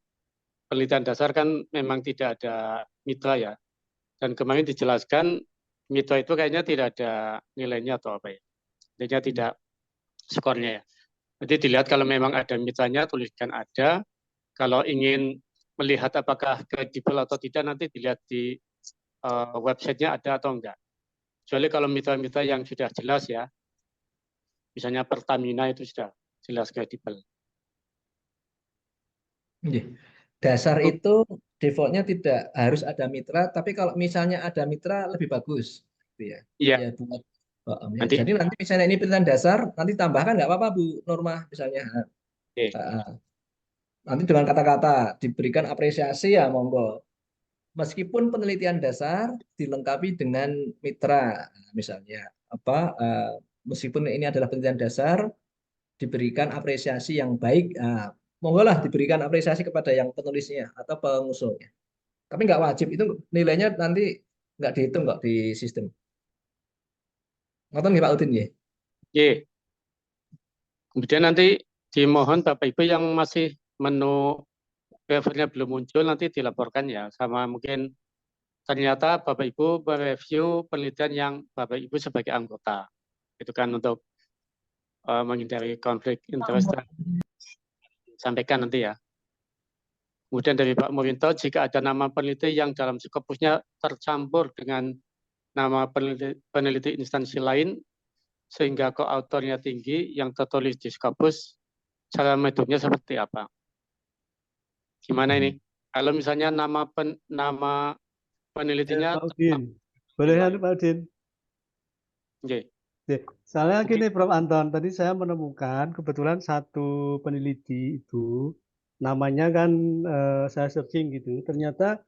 penelitian dasar kan memang tidak ada mitra ya. Dan kemarin dijelaskan mitra itu kayaknya tidak ada nilainya atau apa ya. Intinya tidak skornya ya. Jadi dilihat kalau memang ada mitranya tuliskan ada. Kalau ingin melihat apakah kredibel atau tidak nanti dilihat di websitenya ada atau enggak. Kecuali kalau mitra-mitra yang sudah jelas ya. Misalnya Pertamina itu sudah jelas kredibel. Dasar itu defaultnya tidak harus ada mitra, tapi kalau misalnya ada mitra lebih bagus. Iya. Ya, buat, nanti, jadi nanti misalnya ini penelitian dasar, nanti tambahkan nggak apa-apa Bu Norma misalnya. Nanti dengan kata-kata diberikan apresiasi ya monggo. Meskipun penelitian dasar dilengkapi dengan mitra, misalnya apa? Meskipun ini adalah penelitian dasar, diberikan apresiasi yang baik. Monggo lah diberikan apresiasi kepada yang penulisnya atau pengusulnya. Tapi nggak wajib, itu nilainya nanti nggak dihitung kok di sistem. Ngoten nggih Pak Udin ya? Iya. Kemudian nanti dimohon Bapak Ibu yang masih menu waivernya belum muncul nanti dilaporkan ya, sama mungkin ternyata Bapak Ibu mereview penelitian yang Bapak Ibu sebagai anggota. Itu kan untuk menghindari konflik interest. Sampaikan nanti ya. Kemudian dari Pak Murinto, jika ada nama peneliti yang dalam Scopusnya tercampur dengan nama peneliti instansi lain, sehingga co-autornya tinggi yang tertulis di Scopus, cara metodenya seperti apa? Gimana ini? Kalau misalnya nama penelitinya... Pak Udin, boleh ya Pak Udin? Oke. Soalnya gini Prof. Anton, tadi saya menemukan kebetulan satu peneliti itu, namanya kan saya searching gitu, ternyata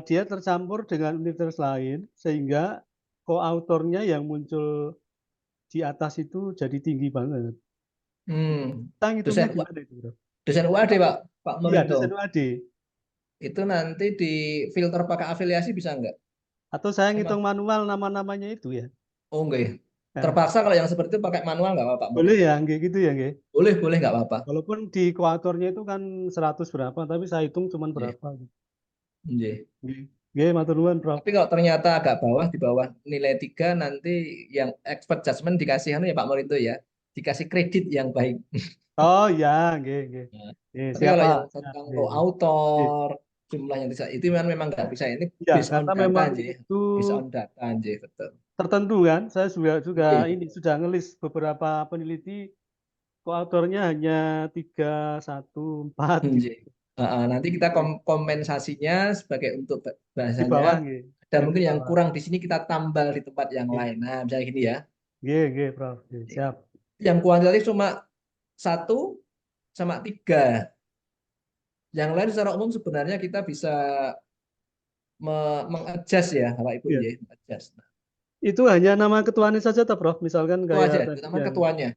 dia tercampur dengan universitas lain, sehingga co-autornya yang muncul di atas itu jadi tinggi banget. Dosen UAD Pak Murinto. Iya, dosen UAD. Itu nanti di filter pakai afiliasi bisa enggak? Atau saya ngitung manual nama-namanya itu ya? Oh enggak. Terpaksa kalau yang seperti itu pakai manual nggak apa-apa? Boleh ya, enggak gitu ya enggak? Boleh nggak apa-apa. Walaupun di koautornya itu kan 100 berapa, tapi saya hitung cuma berapa. Iya. Nggih, matur nuwun, Prof. Tapi kalau ternyata agak bawah, di bawah nilai 3, nanti yang expert judgment dikasih ya Pak Morinto ya, dikasih kredit yang baik. Oh iya, nggih, nggih. Nah, Nggih, tapi siap, kalau Pak. yang Siap, tentang nggih, lo nggih. Nggih. autor, jumlah yang bisa, itu memang nggak bisa. Ini Iya, based on karena data, memang Nji. itu Based on data, Nji, betul. tertentu kan. Saya juga Nji, ini sudah ngelis beberapa peneliti koautornya hanya 3, 1, 4 Nji. gitu. Nanti kita kompensasinya sebagai untuk Di bawah bahasanya, nggih. dan Yang di mungkin yang bawah. kurang di sini kita tambal di tempat yang Nggih. lain. Nah, misalnya gini ya. Nggih, nggih, Prof. Nggih, siap. Yang kuantitatif cuma 1 sama 3. Yang lain secara umum sebenarnya kita bisa mengadjust ya, Bapak Ibu Iya. ya, adjust. Itu hanya nama ketuanya saja toh, Prof. Misalkan Itu aja, kayak tadi terutama yang ketuanya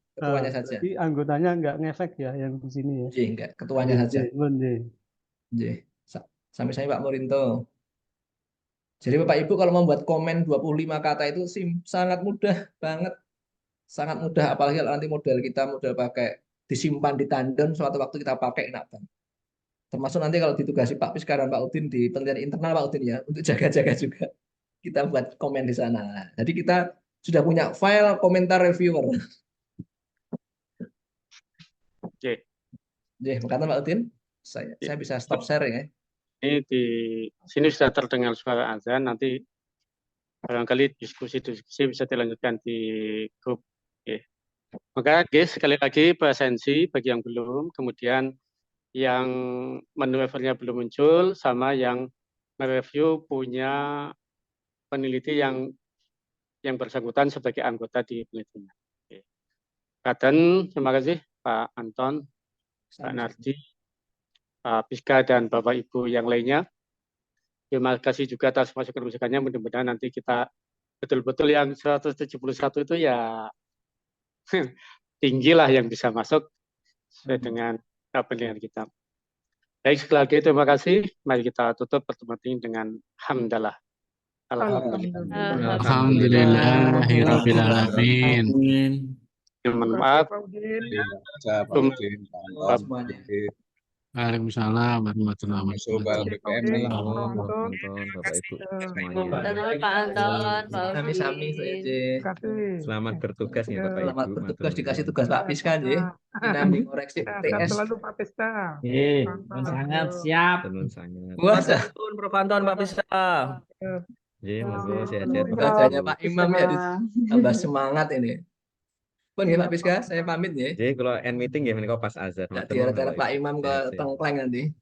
saja. berarti anggotanya nggak ngefek ya yang di sini ya. Nggih, enggak, ketuanya Nggih, saja. nggih, nuwun, nggih. Nggih. Sampai Pak Morinto. Jadi Bapak Ibu kalau membuat komen 25 kata itu sangat mudah banget. Sangat mudah, apalagi kalau nanti model kita model pakai disimpan di tandon, suatu waktu kita pakai enak banget. Termasuk nanti kalau ditugasi Pak Piska dan Pak Udin di penelitian internal Pak Udin ya, untuk jaga-jaga juga. Kita buat komen di sana. Jadi kita sudah punya file komentar reviewer. Oke. Makanya Pak Udin, saya bisa stop sharing ya. Ini di sini sudah terdengar suara azan, nanti barangkali diskusi-diskusi bisa dilanjutkan di grup. Oke. Maka sekali lagi presensi bagi yang belum, kemudian yang menu refernya belum muncul, sama yang mereview punya peneliti yang bersangkutan sebagai anggota di penelitian. Oke. Raden, terima kasih Pak Anton, Pak Nardi, Pak Piska, dan Bapak Ibu yang lainnya. Terima kasih juga atas masukan-masukannya. Mudah-mudahan nanti kita betul-betul yang 171 itu ya tinggilah yang bisa masuk sesuai dengan penilaian kita. Baik, sekali lagi terima kasih. Mari kita tutup pertemuan ini dengan hamdalah. Alhamdulillahirabbil alamin. Bermanfaat. Waalaikumsalam warahmatullahi wabarakatuh. Bapak Ibu semuanya. Pak Anton, Sami-sami Selamat bertugas ya Bapak Ibu. Selamat bertugas, dikasih tugas Pak Piska nggih. Dinamik koreksi TS. selalu Pak Piska. Sangat siap. Sangat. Wah, Prof Anton, Pak Piska. Monggo sehat-sehat. Bacanya Pak Imam ya tambah semangat ini. Pun ya Pak Piska, saya pamit ya. Jadi kalau end meeting ya menika pas azan. Tidak diarahkan Pak Imam ke tengkleng nanti.